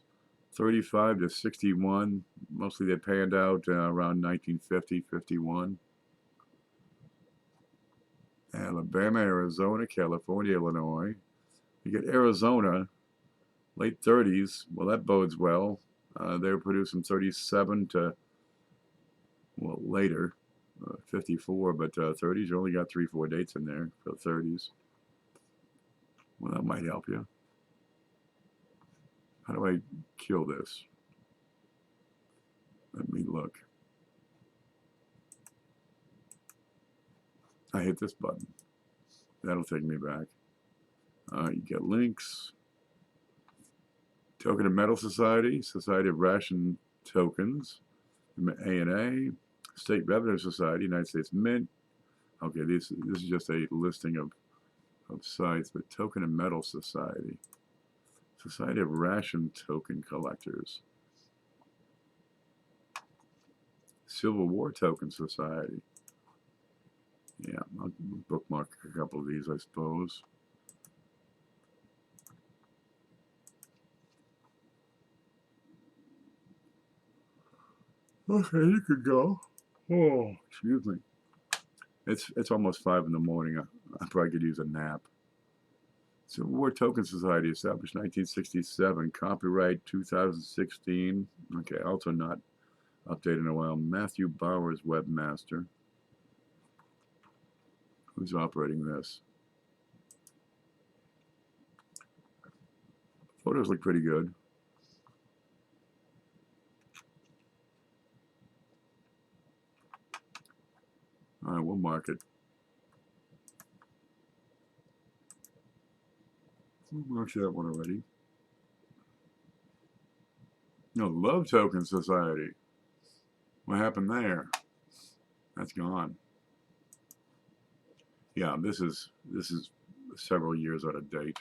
35 to 61. Mostly they panned out around 1950, 51. Alabama, Arizona, California, Illinois. You get Arizona, late 30s. Well, that bodes well. They were producing 37 to, well, later, 54, but 30s, you only got 3-4 dates in there for the 30s. Well, that might help you. How do I kill this? Let me look. I hit this button. That'll take me back. You get links. Token of Metal Society, Society of Ration Tokens, ANA, State Revenue Society, United States Mint. Okay, this is just a listing of sites, but Token of Metal Society, Society of Ration Token Collectors, Civil War Token Society. Yeah, I'll bookmark a couple of these, I suppose. Okay, you could go. Oh, excuse me. It's almost 5 in the morning. I probably could use a nap. Civil War Token Society, established 1967. Copyright 2016. Okay, also not updated in a while. Matthew Bowers, webmaster. Who's operating this? Photos look pretty good. All right, we'll mark it. We'll mark that one already. No, Love Token Society. What happened there? That's gone. Yeah, this is several years out of date.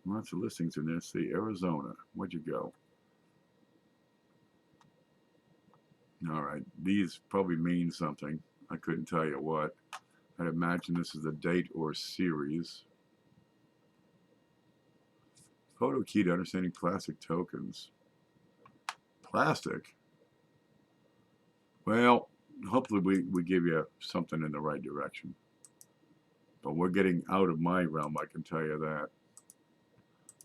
Lots of listings in there. See, Arizona. Where'd you go? All right, these probably mean something. I couldn't tell you what. I'd imagine this is a date or series. Photo key to understanding plastic tokens. Plastic? Well, hopefully we give you something in the right direction. But we're getting out of my realm, I can tell you that.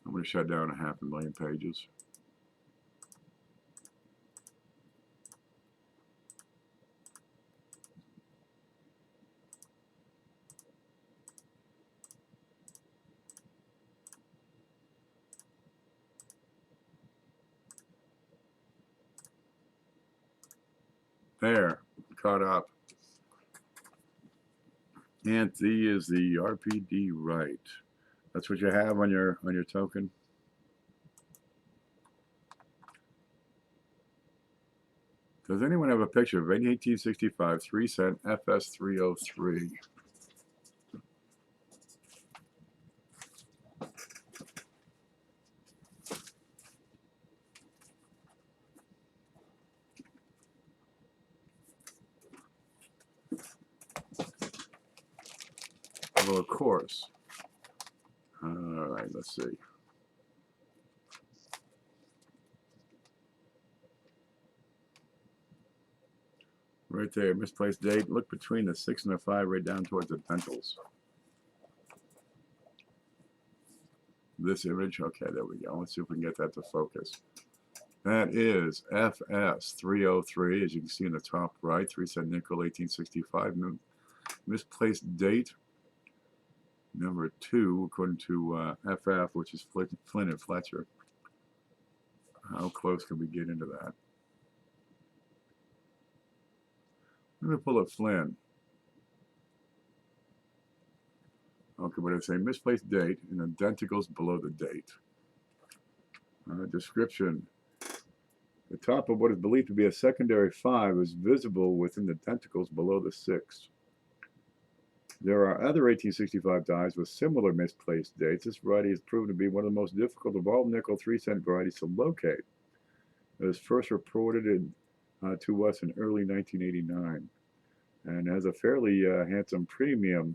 I'm going to shut down 500,000 pages. There, caught up. And D is the RPD right. That's what you have on your token. Does anyone have a picture of an 1865 3-cent FS303? Well, of course. All right, let's see. Right there, misplaced date. Look between the 6 and the 5, right down towards the dentals. This image, okay, there we go. Let's see if we can get that to focus. That is FS303, as you can see in the top right, 3-cent nickel, 1865. Misplaced date, number 2, according to FF, which is Flint and Fletcher. How close can we get into that? Let me pull up Flynn. Okay, what did I say? Misplaced date and identicals below the date. Description. The top of what is believed to be a secondary 5 is visible within the denticles below the 6. There are other 1865 dies with similar misplaced dates. This variety has proven to be one of the most difficult of all nickel 3-cent varieties to locate. It was first reported to us in early 1989 and has a fairly handsome premium,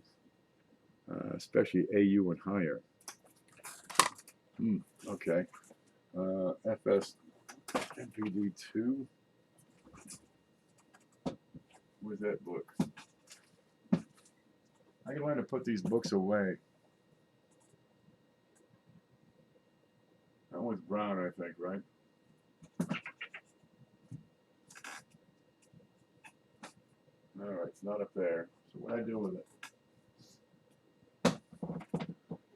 especially AU and higher. Okay. FS MPD2. Where's that book? I can learn to put these books away. That one's brown, I think, right? All right, it's not up there. So what do I do with it?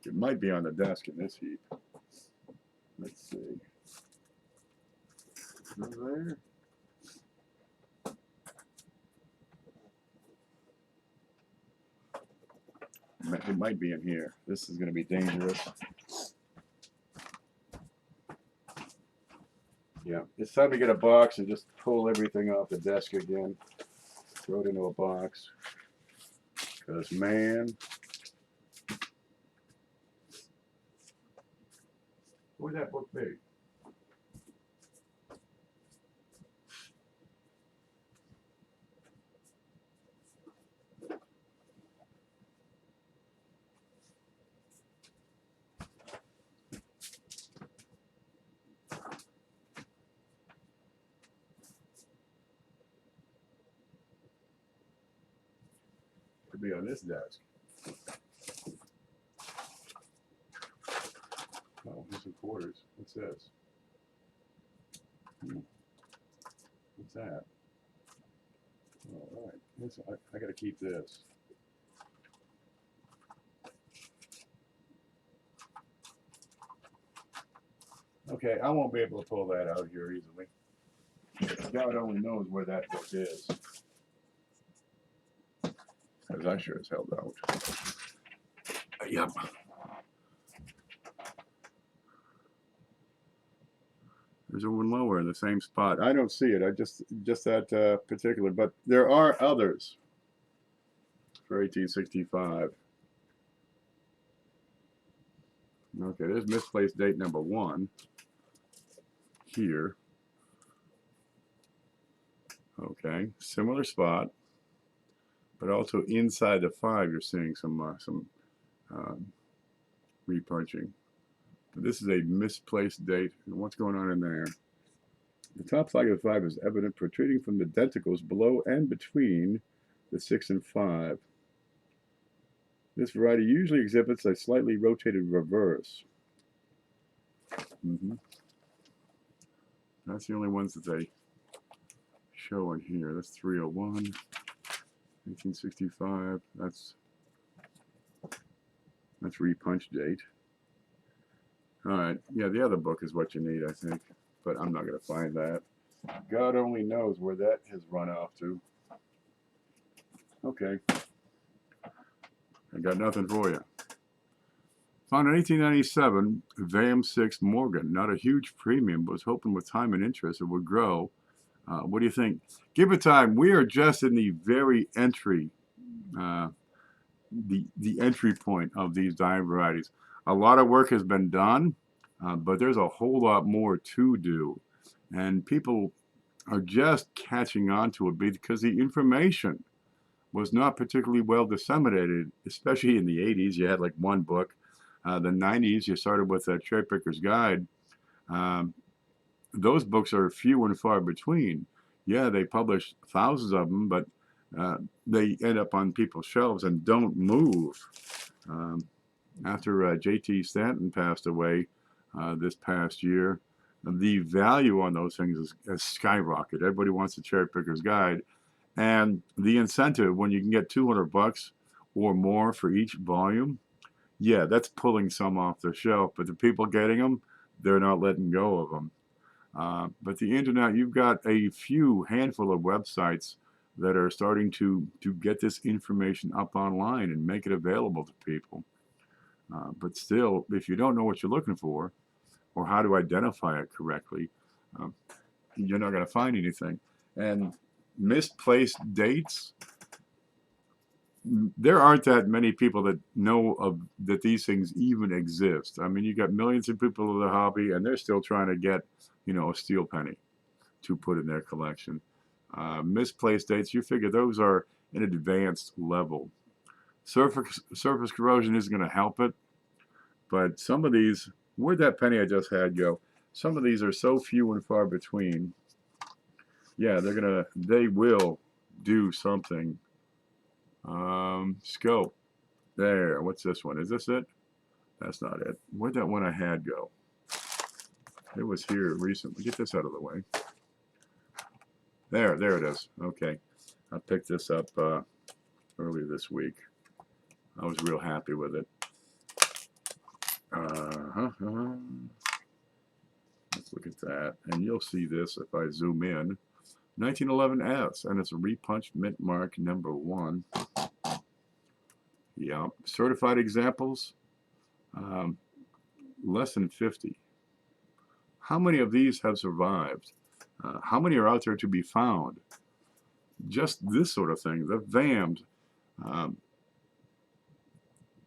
It might be on the desk in this heap. Let's see. Over there. It might be in here. This is going to be dangerous. Yeah, it's time to get a box and just pull everything off the desk again. Throw it into a box. Because, man, what would that book be? Could be on this desk. Oh, here's some quarters. What's this? What's that? All right. I got to keep this. Okay, I won't be able to pull that out here easily. God only knows where that book is. Because I sure as hell don't. Yep. There's one lower in the same spot. I don't see it. I just that particular. But there are others for 1865. Okay, there's misplaced date number 1 here. Okay, similar spot, but also inside the 5, you're seeing some repunching. But this is a misplaced date. And what's going on in there? The top flag of the 5 is evident, protruding from the denticles below and between the 6 and 5. This variety usually exhibits a slightly rotated reverse. That's the only ones that they show in here. That's 301, 1865. That's repunch date. All right. Yeah, the other book is what you need, I think. But I'm not going to find that. God only knows where that has run off to. Okay. I got nothing for you. Found in 1897, VAM 6 Morgan. Not a huge premium, but was hoping with time and interest it would grow. What do you think? Give it time. We are just in the very entry, the entry point of these dye varieties. A lot of work has been done, but there's a whole lot more to do. And people are just catching on to it because the information was not particularly well disseminated, especially in the 80s. You had like one book. The 90s, you started with a Cherry Picker's Guide. Those books are few and far between. Yeah, they publish thousands of them, but they end up on people's shelves and don't move. After J.T. Stanton passed away this past year, the value on those things has skyrocketed. Everybody wants a Cherry Picker's Guide. And the incentive, when you can get $200 or more for each volume, yeah, that's pulling some off the shelf. But the people getting them, they're not letting go of them. But the internet, you've got a handful of websites that are starting to get this information up online and make it available to people. But still, if you don't know what you're looking for or how to identify it correctly, you're not going to find anything. And misplaced dates, there aren't that many people that know that these things even exist. I mean, you got millions of people in the hobby, and they're still trying to get, a steel penny to put in their collection. Misplaced dates, you figure those are an advanced level. Surface corrosion isn't going to help it, but some of these, where'd that penny I just had go? Some of these are so few and far between. Yeah, they will do something. Scope. There. What's this one? Is this it? That's not it. Where'd that one I had go? It was here recently. Get this out of the way. There it is. Okay. I picked this up earlier this week. I was real happy with it. Let's look at that. And you'll see this if I zoom in. 1911S, and it's a repunched mint mark number 1. Yeah, certified examples, less than 50. How many of these have survived? How many are out there to be found? Just this sort of thing. The VAMs,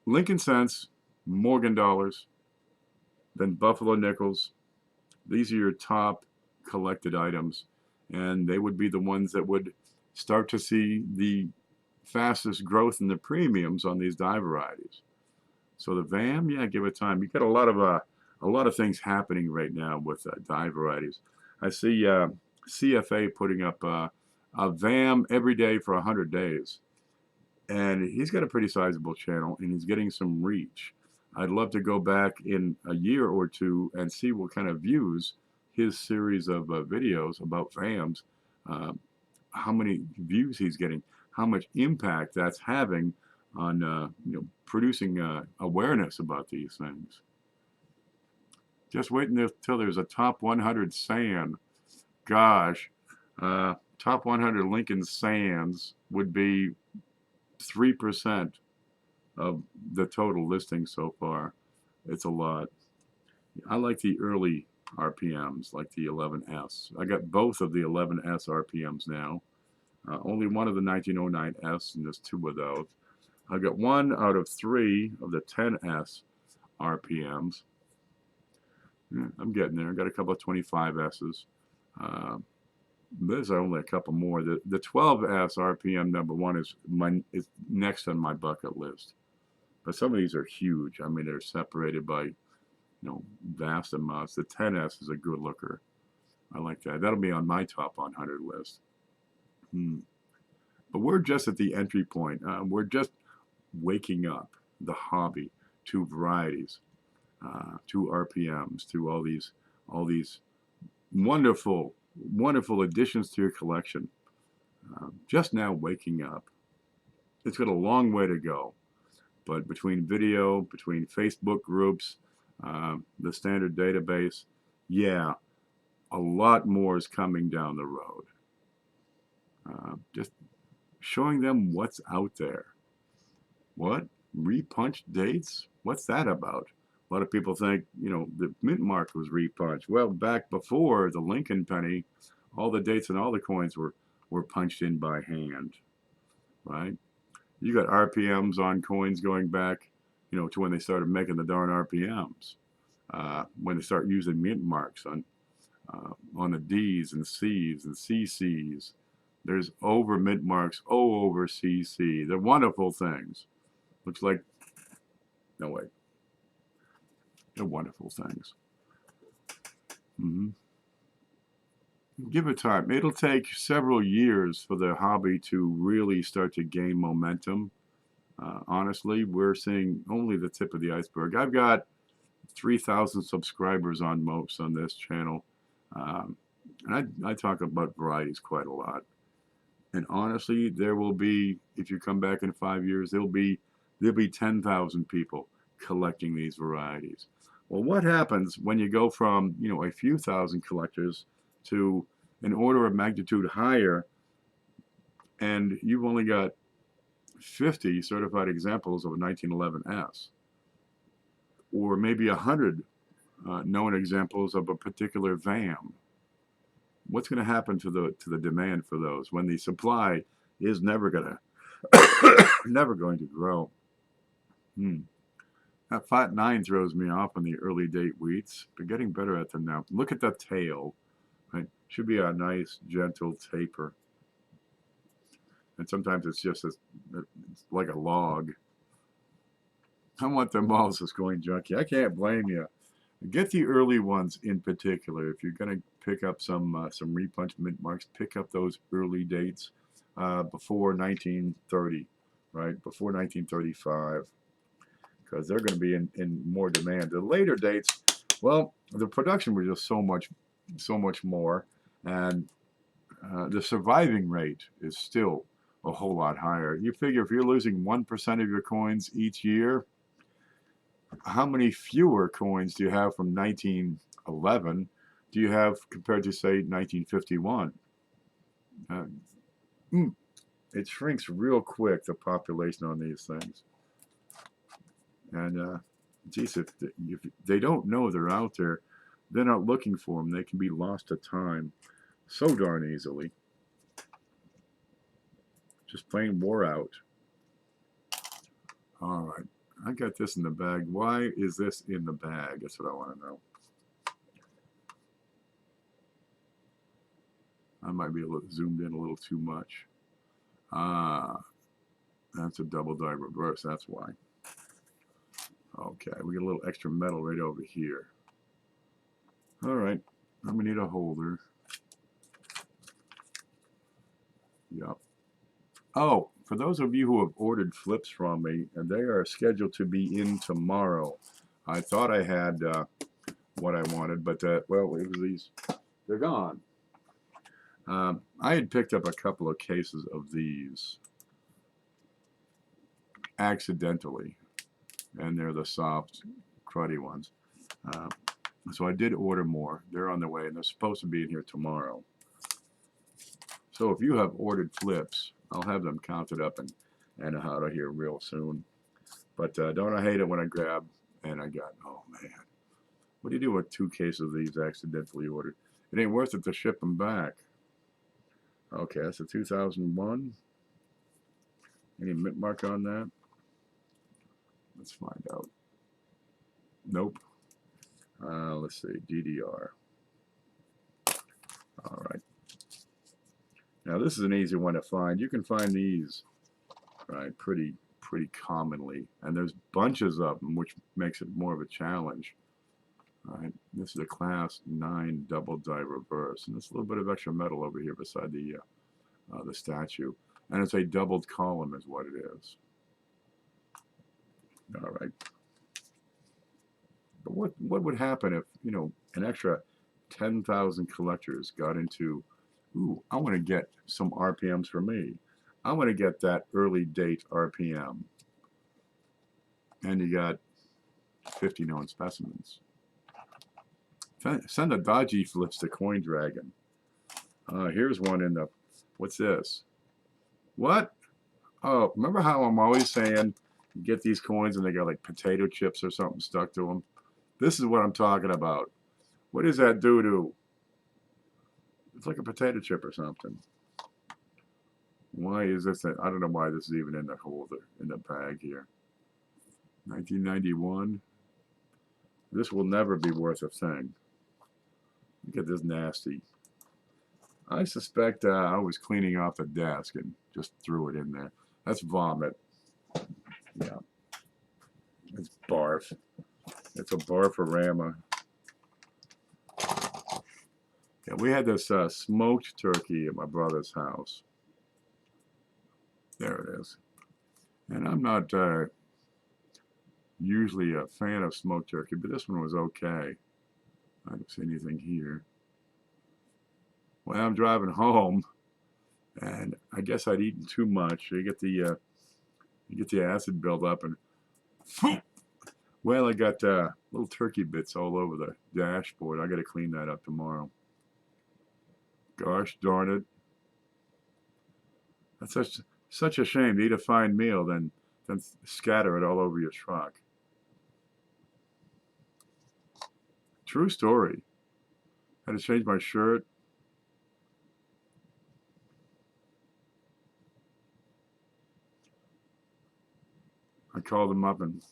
Lincoln cents, Morgan dollars, then Buffalo nickels. These are your top collected items, and they would be the ones that would start to see the fastest growth in the premiums on these dye varieties. So the VAM, yeah, give it time. You got a lot of things happening right now with dye varieties. I see CFA putting up a VAM every day for 100 days, and he's got a pretty sizable channel, and he's getting some reach. I'd love to go back in a year or two and see what kind of views his series of videos about VAMs, how many views he's getting, how much impact that's having on producing awareness about these things. Just waiting until there's a top 100 sand. Gosh, top 100 Lincoln Sands would be 3% of the total listing so far. It's a lot. I like the early RPMs, like the 11S. I got both of the 11S RPMs now. Only one of the 1909S, and there's two of those. I got one out of three of the 10S RPMs. Yeah, I'm getting there. I got a couple of 25S's. There's only a couple more. The 12S RPM number one is next on my bucket list. But some of these are huge. I mean, they're separated by, vast amounts. The 10S is a good looker. I like that. That'll be on my top 100 list. But we're just at the entry point. We're just waking up the hobby to varieties, to RPMs, to all these wonderful additions to your collection. Just now waking up. It's got a long way to go. But between video, between Facebook groups, the standard database, yeah, a lot more is coming down the road. Just showing them what's out there. What? Repunched dates? What's that about? A lot of people think, the mint mark was repunched. Well, back before the Lincoln penny, all the dates and all the coins were punched in by hand, right? You got RPMs on coins going back, to when they started making the darn RPMs. When they start using mint marks on the D's and C's and CC's. There's over mint marks, over CC. They're wonderful things. Looks like, no wait. They're wonderful things. Give it time. It'll take several years for the hobby to really start to gain momentum. Honestly, we're seeing only the tip of the iceberg. I've got 3,000 subscribers on most on this channel. And I talk about varieties quite a lot. And honestly, there will be, if you come back in 5 years, there'll be 10,000 people collecting these varieties. Well, what happens when you go from, a few thousand collectors to an order of magnitude higher, and you've only got 50 certified examples of a 1911S, or maybe 100 known examples of a particular VAM? What's going to happen to the demand for those when the supply is never going to grow? That flat 9 throws me off on the early date wheats, but getting better at them now. Look at the tail. Right? Should be a nice, gentle taper. And sometimes it's just it's like a log. I want them all just going junky. I can't blame you. Get the early ones in particular. If you're going to pick up some repunch mint marks, pick up those early dates before 1930, right? Before 1935. Because they're going to be in more demand. The later dates, well, the production was just so much more, and the surviving rate is still a whole lot higher. You figure if you're losing 1% of your coins each year, how many fewer coins do you have from 1911 do you have compared to, say, 1951? It shrinks real quick, the population on these things. And, geez, if they don't know they're out there, they're not looking for them. They can be lost to time so darn easily. Just plain wore out. All right. I got this in the bag. Why is this in the bag? That's what I want to know. I might be a little zoomed in a little too much. That's a double die reverse. That's why. Okay, we get a little extra metal right over here. All right, I'm gonna need a holder. Yep. Oh, for those of you who have ordered flips from me, and they are scheduled to be in tomorrow. I thought I had what I wanted, but well, it was these. They're gone. I had picked up a couple of cases of these accidentally, and they're the soft, cruddy ones. So I did order more. They're on the way, and they're supposed to be in here tomorrow. So if you have ordered flips, I'll have them counted up and out of here real soon. But don't I hate it when I grab and I got, oh man, what do you do with 2 cases of these accidentally ordered? It ain't worth it to ship them back. Okay, that's a 2001. Any mint mark on that? Let's find out. Nope. Let's see, DDR. All right. Now this is an easy one to find. You can find these, right, pretty commonly, and there's bunches of them, which makes it more of a challenge. All right. This is a class 9 double die reverse, and there's a little bit of extra metal over here beside the statue, and it's a doubled column, is what it is. All right. But what would happen if, you know, an extra 10,000 collectors got into, ooh, I want to get some RPMs for me. I want to get that early date RPM. And you got 50 known specimens. Send the dodgy flips to Coin Dragon. Here's one in the, what's this? What? Oh, remember how I'm always saying you get these coins and they got like potato chips or something stuck to them? This is what I'm talking about. What is that doo-doo? It's like a potato chip or something. Why is this? I don't know why this is even in the holder, in the bag here. 1991. This will never be worth a thing. Look at this nasty. I suspect I was cleaning off the desk and just threw it in there. That's vomit. Yeah. It's barf. It's a barfarama. Yeah, we had this smoked turkey at my brother's house. There it is. And I'm not usually a fan of smoked turkey, but this one was okay. I don't see anything here. Well, I'm driving home, and I guess I'd eaten too much. You get the acid buildup, and well, I got little turkey bits all over the dashboard. I got to clean that up tomorrow. Gosh darn it! That's such a shame to eat a fine meal, then scatter it all over your truck. True story. Had to change my shirt. I called him up and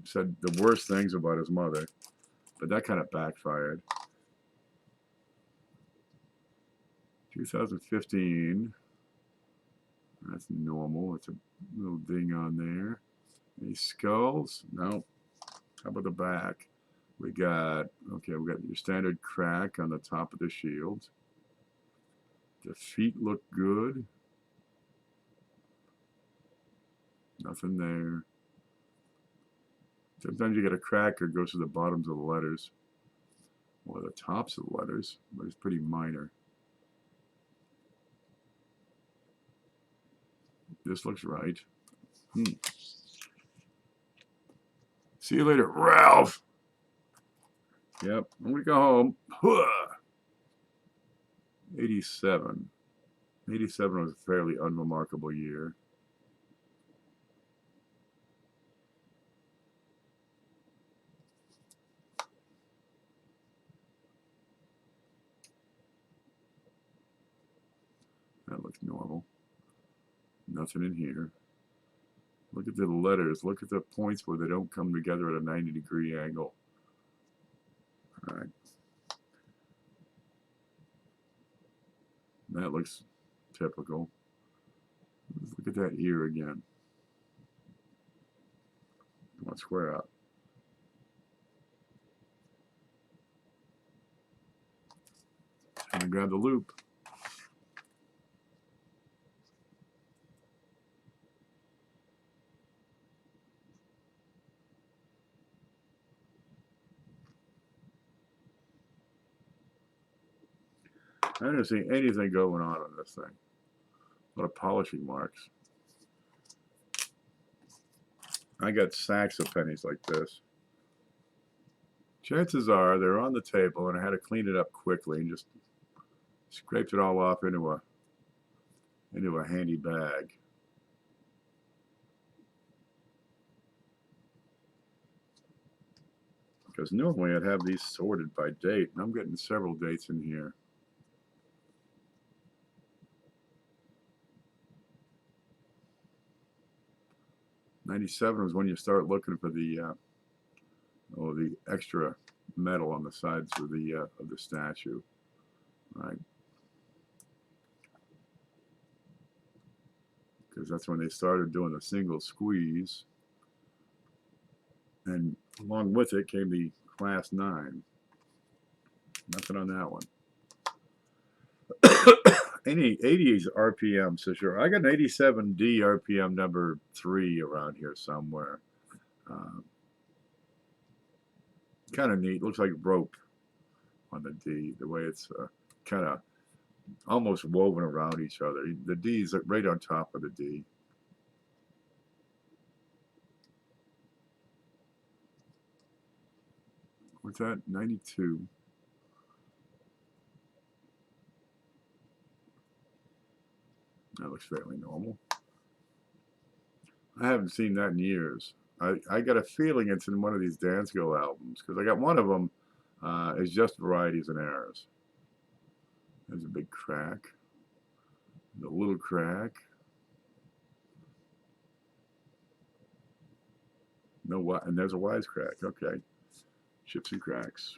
said the worst things about his mother, but that kind of backfired. 2015. That's normal. It's a little ding on there. Any skulls? No. How about the back? We got your standard crack on the top of the shield. The feet look good. Nothing there. Sometimes you get a crack that goes to the bottoms of the letters, or the tops of the letters, but it's pretty minor. This looks right. See you later, Ralph. Yep, I'm gonna go home. 87. 87 was a fairly unremarkable year. That looks normal. Nothing in here. Look at the letters. Look at the points where they don't come together at a 90-degree angle. All right. That looks typical. Let's look at that ear again. Come on, square out. I'm gonna grab the loop. I don't see anything going on this thing. A lot of polishing marks. I got sacks of pennies like this. chances are they're on the table, and I had to clean it up quickly and just scraped it all off into a handy bag. Because normally I'd have these sorted by date, and I'm getting several dates in here. '97 was when you start looking for the extra metal on the sides of the statue, right? Because that's when they started doing the single squeeze, and along with it came the Class 9. Nothing on that one. 80s RPM, so sure. I got an 87D RPM number 3 around here somewhere. Kind of neat. Looks like rope on the D, the way it's kind of almost woven around each other. The D is right on top of the D. What's that? 92. That looks fairly normal. I haven't seen that in years. I got a feeling it's in one of these Dance Go albums, because I got one of them is just varieties and errors. There's a big crack. The little crack. No, and there's a wise crack. Okay. Chips and cracks.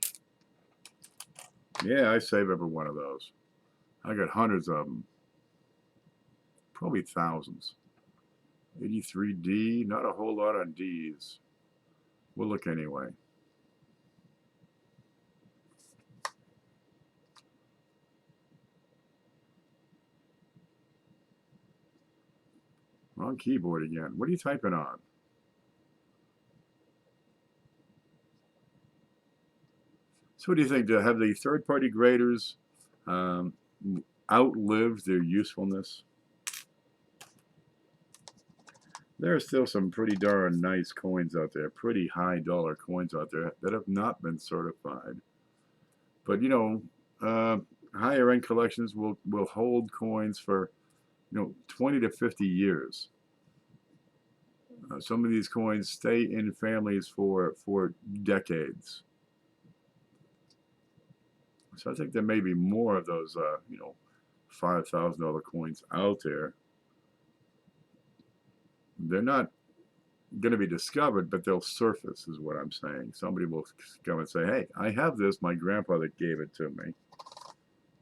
Yeah, I save every one of those. I got hundreds of them. Probably thousands. 83D, not a whole lot on Ds. We'll look anyway. Wrong keyboard again. What are you typing on? So what do you think? Have the third-party graders outlived their usefulness? There are still some pretty darn nice coins out there, pretty high dollar coins out there that have not been certified. But, higher end collections will hold coins for, 20 to 50 years. Some of these coins stay in families for decades. So I think there may be more of those, $5,000 coins out there. They're not going to be discovered, but they'll surface, is what I'm saying. Somebody will come and say, hey, I have this. My grandfather gave it to me.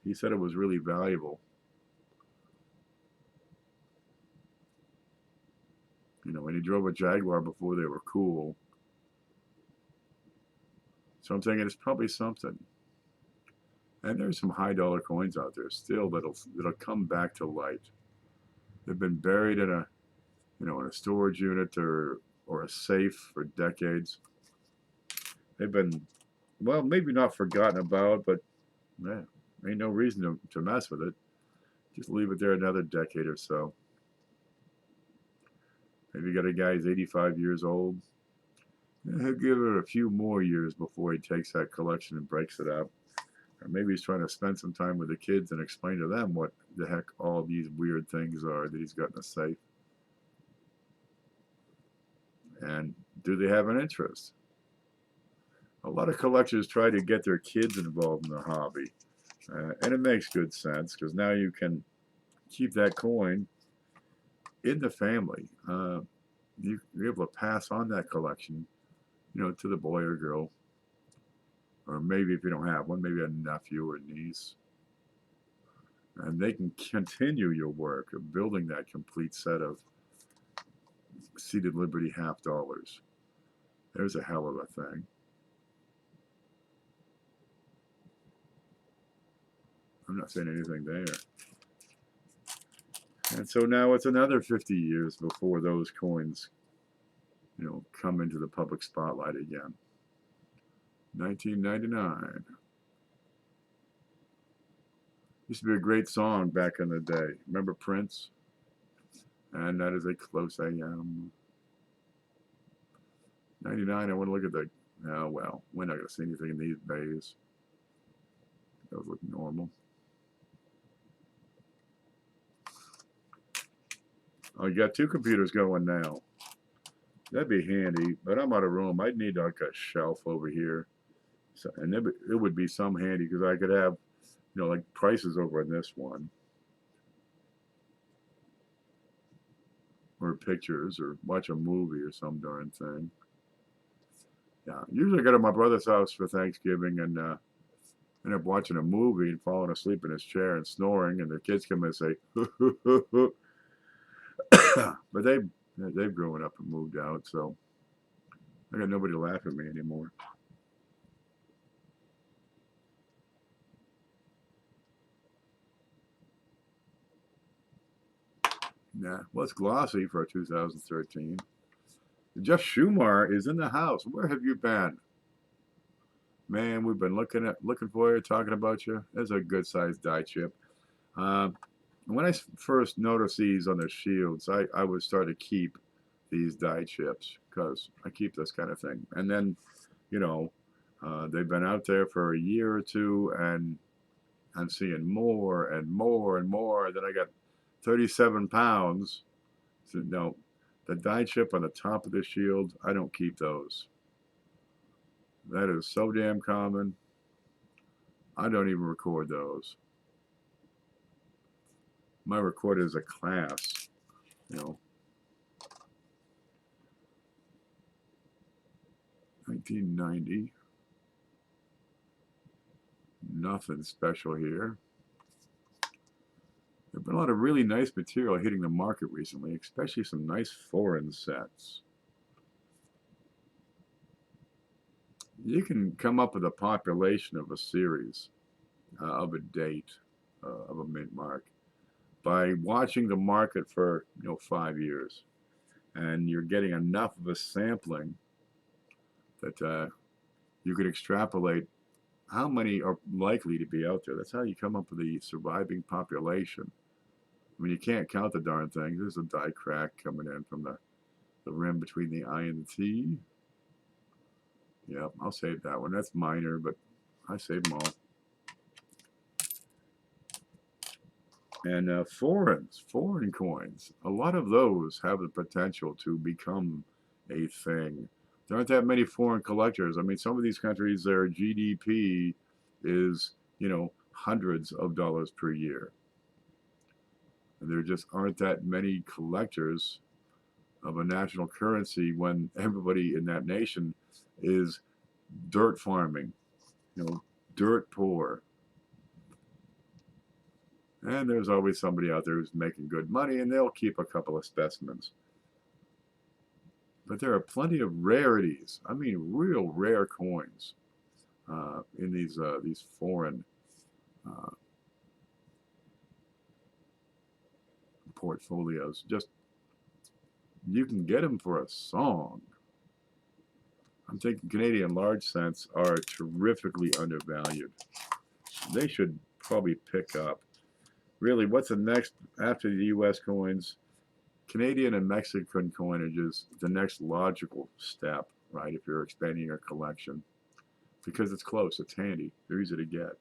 He said it was really valuable. When he drove a Jaguar before they were cool. So I'm thinking it's probably something. And there's some high dollar coins out there still that'll come back to light. They've been buried in in a storage unit or a safe for decades. They've been, well, maybe not forgotten about, but ain't no reason to mess with it. Just leave it there another decade or so. Maybe you got a guy who's 85 years old. He'll give it a few more years before he takes that collection and breaks it up. Or maybe he's trying to spend some time with the kids and explain to them what the heck all these weird things are that he's got in a safe. And do they have an interest? A lot of collectors try to get their kids involved in the hobby. And it makes good sense, because now you can keep that coin in the family. You're able to pass on that collection, to the boy or girl. Or maybe if you don't have one, maybe a nephew or niece. And they can continue your work of building that complete set of Seated Liberty half dollars. There's a hell of a thing. I'm not saying anything there. And so now it's another 50 years before those coins, come into the public spotlight again. 1999. Used to be a great song back in the day. Remember Prince? And that is a close AM. 99, I want to look at Oh well, we're not gonna see anything in these bays. Those look normal. Oh, you got two computers going now. That'd be handy, but I'm out of room. I'd need like a shelf over here, so, and it would be some handy because I could have, like prices over on this one, or pictures, or watch a movie or some darn thing. Yeah, usually I go to my brother's house for Thanksgiving and end up watching a movie and falling asleep in his chair and snoring, and the kids come in and say, but they've grown up and moved out, so I got nobody to laugh at me anymore. Nah, well, it's glossy for 2013. Jeff Schumacher is in the house. Where have you been? Man, we've been looking for you, talking about you. There's a good sized die chip. Uh, when I first noticed these on the shields, I would start to keep these die chips because I keep this kind of thing. And then, you know, they've been out there for a year or two, and I'm seeing more and more and more. Then I got 37 pounds. So, no, the die chip on the top of the shield, I don't keep those. That is so damn common. I don't even record those. My recorder is a class, you know. 1990. Nothing special here. There's been a lot of really nice material hitting the market recently, especially some nice foreign sets. You can come up with a population of a series, of a date, of a mint mark, by watching the market for 5 years, and you're getting enough of a sampling that you could extrapolate how many are likely to be out there. That's how you come up with the surviving population. I mean, you can't count the darn thing. There's a die crack coming in from the rim between the I and the T. Yep, I'll save that one. That's minor, but I save them all. And foreign coins, a lot of those have the potential to become a thing. There aren't that many foreign collectors. I mean, some of these countries, their GDP is, hundreds of dollars per year. And there just aren't that many collectors of a national currency when everybody in that nation is dirt farming, dirt poor. And there's always somebody out there who's making good money, and they'll keep a couple of specimens. But there are plenty of rarities. I mean, real rare coins in these foreign uh, portfolios. Just you can get them for a song. I'm thinking Canadian large cents are terrifically undervalued. They should probably pick up. Really, what's the next after the U.S. coins? Canadian and Mexican coinage is the next logical step, right? If you're expanding your collection, because it's close, it's handy, they're easy to get.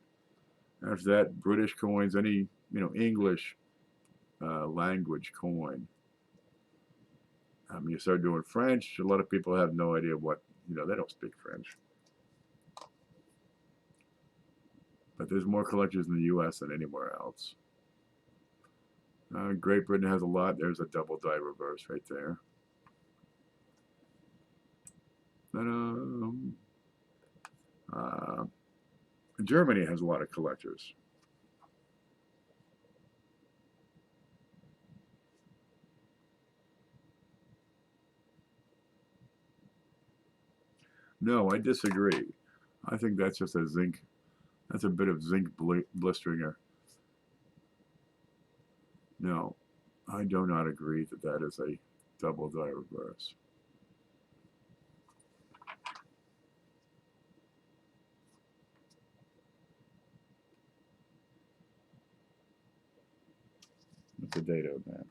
After that, British coins, any English language coin. You start doing French. A lot of people have no idea what they don't speak French. But there's more collectors in the U.S. than anywhere else. Great Britain has a lot. There's a double die reverse right there. Then, Germany has a lot of collectors. No, I disagree. I think that's just a zinc. That's a bit of zinc blistering. No, I do not agree that that is a double die reverse. What's the date of that?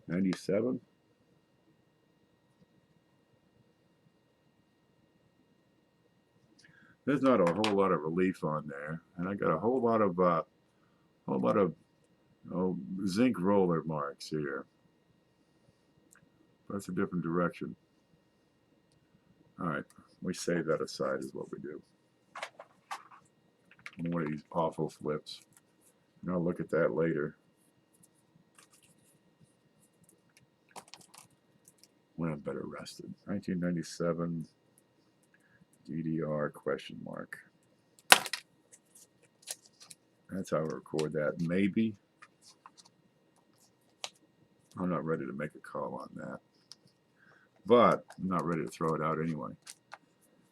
97? There's not a whole lot of relief on there, and I got a whole lot of oh, zinc roller marks here. That's a different direction. All right, we save that aside is what we do. More of these awful flips. And I'll look at that later. When I'm better rested. 1997 DDR question mark. That's how I record that. Maybe. I'm not ready to make a call on that. But I'm not ready to throw it out anyway.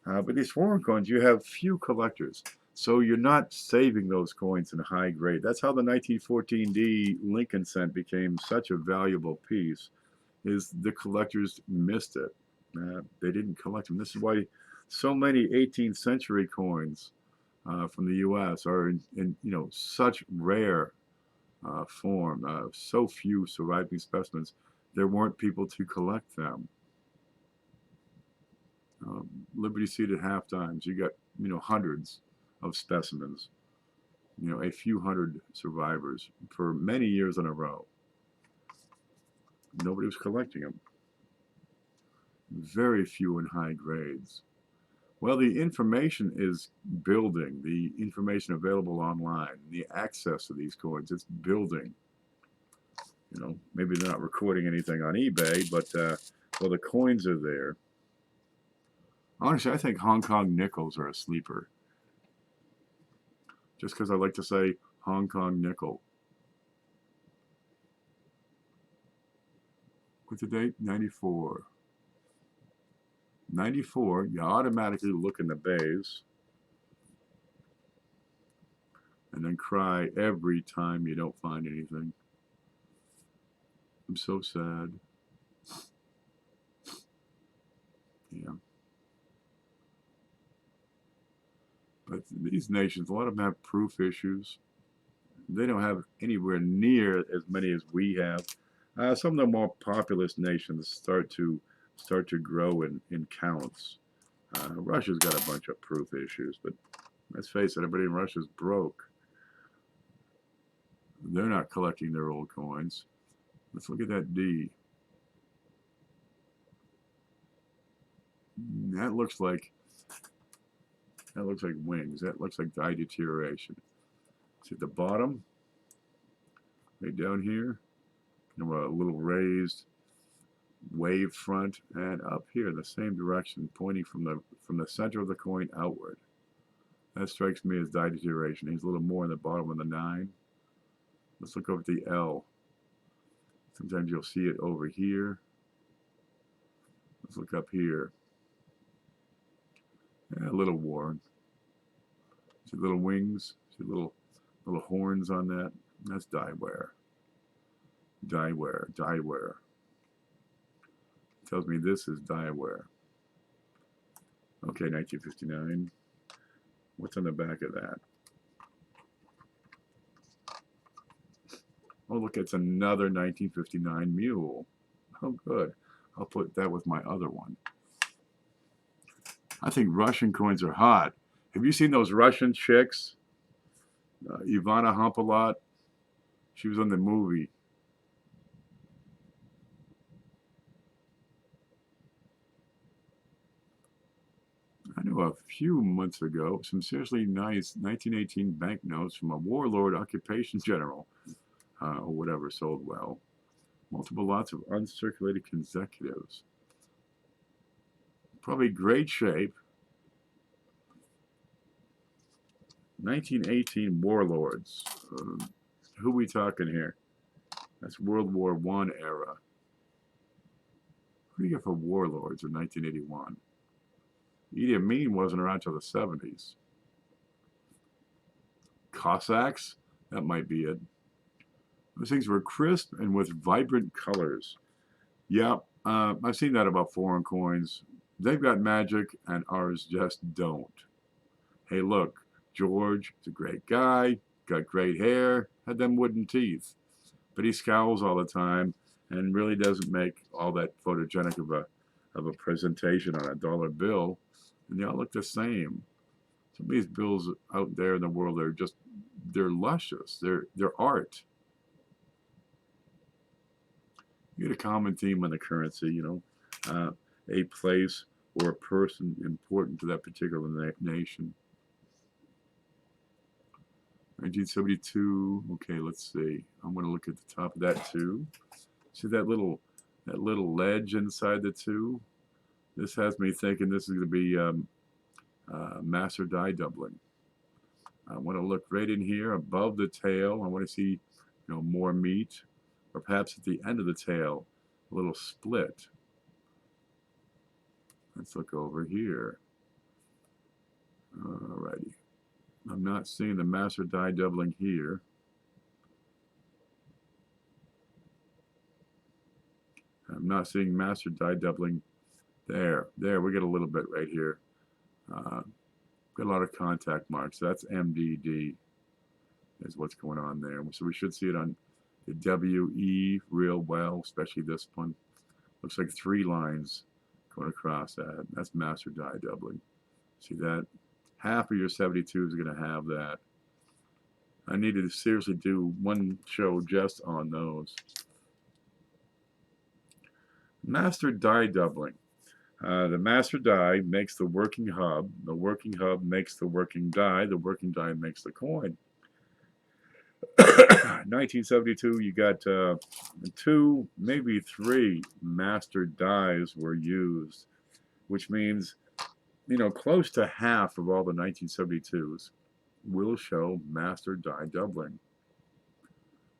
But these foreign coins, you have few collectors. So you're not saving those coins in high grade. That's how the 1914D Lincoln cent became such a valuable piece, is the collectors missed it. They didn't collect them. This is why so many 18th century coins from the U.S. are in such rare form. So few surviving specimens. There weren't people to collect them. Liberty Seat at half times, you got hundreds of specimens, a few hundred survivors for many years in a row. Nobody was collecting them. Very few in high grades. Well, the information is building. The information available online, the access to these coins, it's building. Maybe they're not recording anything on eBay, but well, the coins are there. Honestly, I think Hong Kong nickels are a sleeper. Just because I like to say Hong Kong nickel. What's the date? 94. 94, you automatically look in the bays and then cry every time you don't find anything. I'm so sad. Yeah. But these nations, a lot of them have proof issues. They don't have anywhere near as many as we have. Some of the more populous nations start to grow in counts. Russia's got a bunch of proof issues, but let's face it, everybody in Russia's broke. They're not collecting their old coins. Let's look at that D. That looks like wings. That looks like die deterioration. See at the bottom, right down here, a little raised wave front, and up here in the same direction, pointing from the center of the coin outward. That strikes me as die deterioration. He's a little more in the bottom of the 9. Let's look over at the L. Sometimes you'll see it over here. Let's look up here. Yeah, a little worn. See little wings? See little horns on that? That's die wear. Die wear. Die wear. Tells me this is die wear. Okay, 1959. What's on the back of that? Oh, look, it's another 1959 mule. Oh, good. I'll put that with my other one. I think Russian coins are hot. Have you seen those Russian chicks? Ivana Humpalot. She was on the movie. I know a few months ago some seriously nice 1918 banknotes from a warlord occupation general, or whatever, sold well. Multiple lots of uncirculated consecutives. Probably great shape. 1918 warlords. Who we talking here? That's World War I era. Who do you get for warlords in 1981? Idi Amin wasn't around till the 70s. Cossacks? That might be it. Those things were crisp and with vibrant colors. Yeah, I've seen that about foreign coins. They've got magic and ours just don't. Hey, look, George is a great guy, got great hair, had them wooden teeth. But he scowls all the time and really doesn't make all that photogenic of a presentation on a dollar bill. And they all look the same. Some of these bills out there in the world are just, they're luscious. They're art. You get a common theme on the currency, a place or a person important to that particular nation. 1972. Okay, let's see. I'm going to look at the top of that too. See that little ledge inside the two? This has me thinking this is going to be master die doubling. I want to look right in here above the tail. I want to see, more meat, or perhaps at the end of the tail, a little split. Let's look over here. Alrighty. I'm not seeing the master die doubling here. I'm not seeing master die doubling there. There, we get a little bit right here. Got a lot of contact marks. That's MDD is what's going on there. So we should see it on the WE real well, especially this one. Looks like 3 lines going across that. That's master die doubling. See that? Half of your 72 is going to have that. I need to seriously do one show just on those. Master die doubling. The master die makes the working hub. The working hub makes the working die. The working die makes the coin. 1972, you got 2, maybe 3 master dies were used, which means, close to half of all the 1972s will show master die doubling.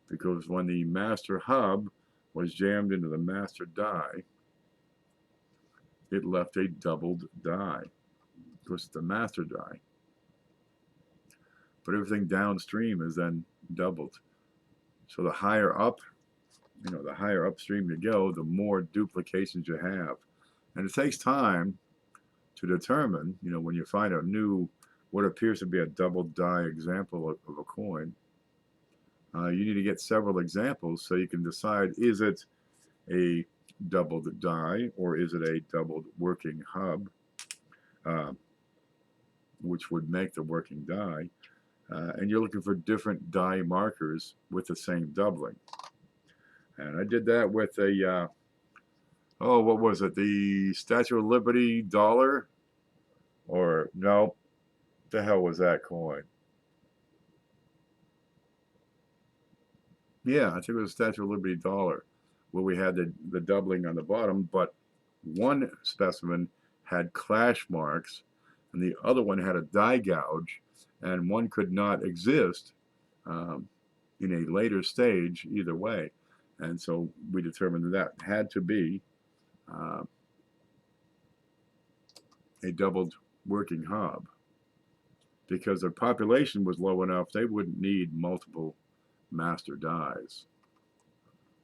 Because when the master hub was jammed into the master die, it left a doubled die. Of course, it's the master die. But everything downstream is then doubled. So the higher up, the higher upstream you go, the more duplications you have. And it takes time to determine, when you find a new, what appears to be a double die example of a coin, you need to get several examples so you can decide, is it a doubled die or is it a doubled working hub, which would make the working die. And you're looking for different die markers with the same doubling. And I did that with a, what was it? The Statue of Liberty dollar? Or, no, the hell was that coin? Yeah, I think it was a Statue of Liberty dollar, where we had the doubling on the bottom, but one specimen had clash marks, and the other one had a die gouge, and one could not exist in a later stage either way. And so we determined that had to be a doubled working hub, because their population was low enough they wouldn't need multiple master dies.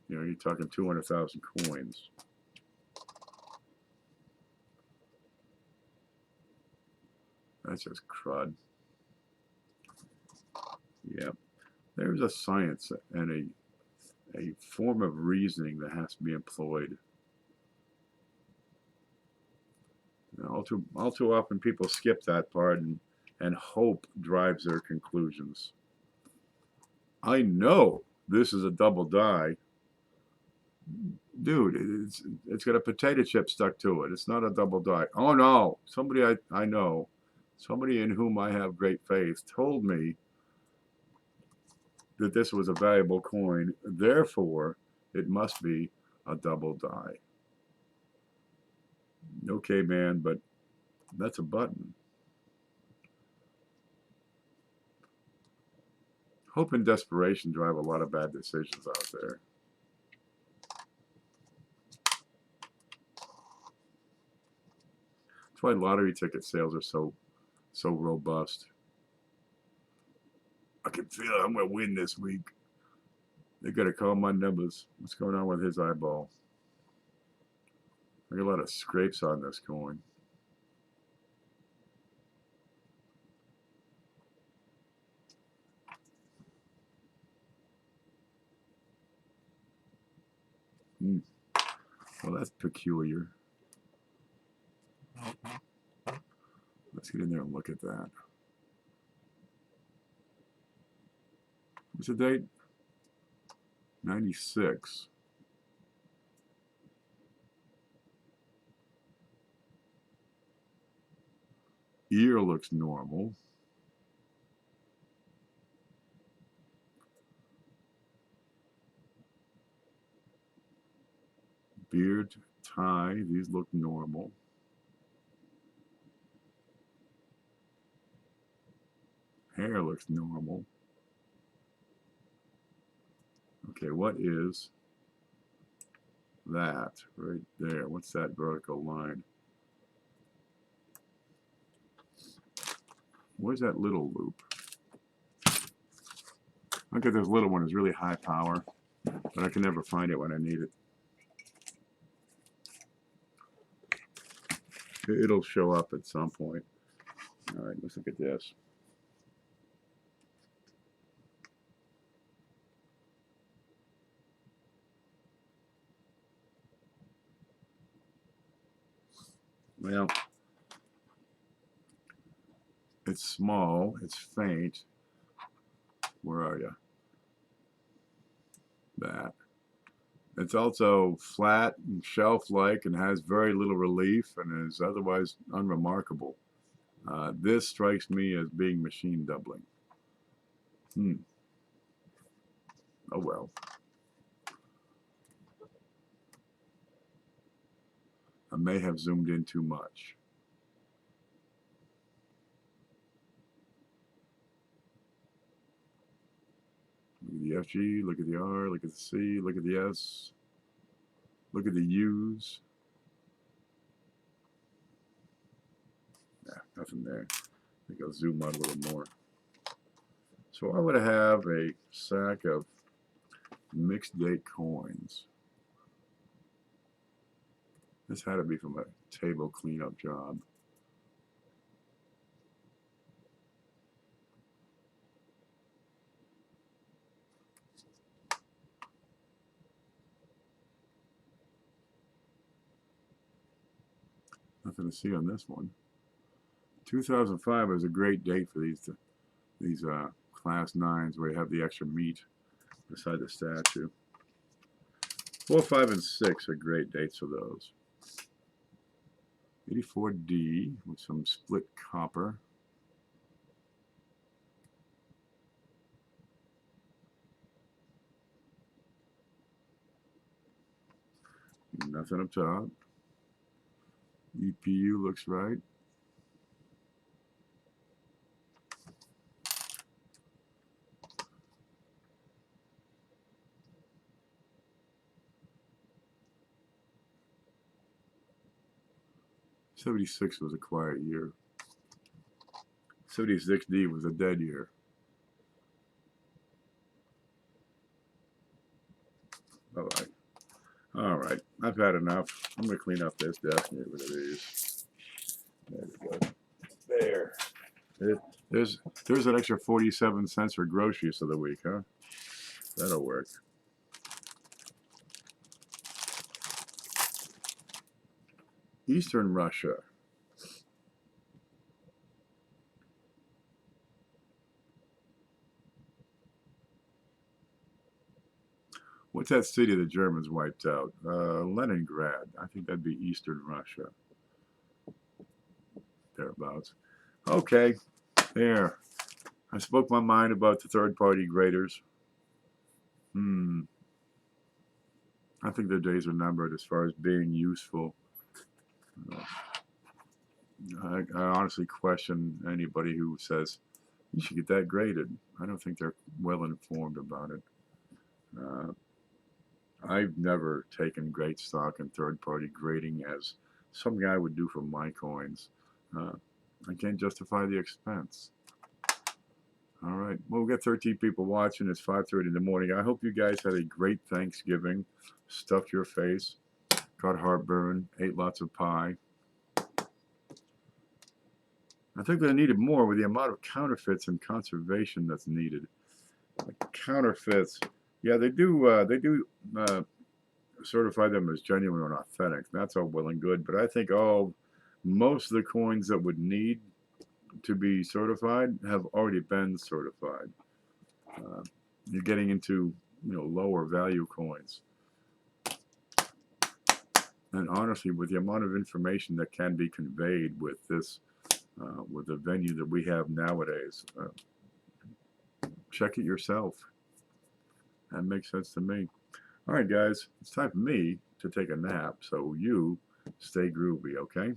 You're talking 200,000 coins. That's just crud. Yeah, there's a science and a form of reasoning that has to be employed. All too often people skip that part, and hope drives their conclusions. I know this is a double die. Dude, it's got a potato chip stuck to it. It's not a double die. Oh no, somebody I know, somebody in whom I have great faith, told me that this was a valuable coin, therefore it must be a double die. Okay, man, but that's a button. Hope and desperation drive a lot of bad decisions out there. That's why lottery ticket sales are so robust. I can feel it. I'm going to win this week. They got to call my numbers. What's going on with his eyeball? I got a lot of scrapes on this coin. Well, that's peculiar. Let's get in there and look at that. What's the date? 96. Ear looks normal. Beard, tie, these look normal. Hair looks normal. Okay, what is that right there? What's that vertical line? Where's that little loop? Look at this little one. It's really high power, but I can never find it when I need it. It'll show up at some point. All right, let's look at this. Well, it's small, it's faint. Where are you? That. It's also flat and shelf-like and has very little relief and is otherwise unremarkable. This strikes me as being machine doubling. Oh well. I may have zoomed in too much. Look at the FG, look at the R, look at the C, look at the S, look at the U's. Yeah, nothing there. I think I'll zoom out a little more. So I would have a sack of mixed date coins. This had to be from a table cleanup job. Nothing to see on this one. 2005 was a great date for these class 9s where you have the extra meat beside the statue. 4, 5, and 6 are great dates for those. 84D with some split copper. Nothing up top. EPU looks right. '76 was a quiet year. 76D was a dead year. Bye-bye. All right, I've had enough. I'm going to clean up this desk and get rid of these. There we go. There. There's an extra 47 cents for groceries of the week, huh? That'll work. Eastern Russia. What's that city the Germans wiped out? Leningrad. I think that'd be Eastern Russia. Thereabouts. Okay, there. I spoke my mind about the third-party graders. I think their days are numbered as far as being useful. I honestly question anybody who says you should get that graded. I don't think they're well informed about it. I've never taken great stock in third-party grading as some guy would do for my coins. I can't justify the expense. All right. Well, we've got 13 people watching. It's 5:30 in the morning. I hope you guys had a great Thanksgiving. Stuffed your face, got heartburn, ate lots of pie. I think they needed more with the amount of counterfeits and conservation that's needed. Like counterfeits, yeah, they do certify them as genuine and authentic. That's all well and good, but I think most of the coins that would need to be certified have already been certified. you're getting into, lower value coins. And honestly, with the amount of information that can be conveyed with this, with the venue that we have nowadays, check it yourself. That makes sense to me. All right, guys, it's time for me to take a nap, so you stay groovy, okay?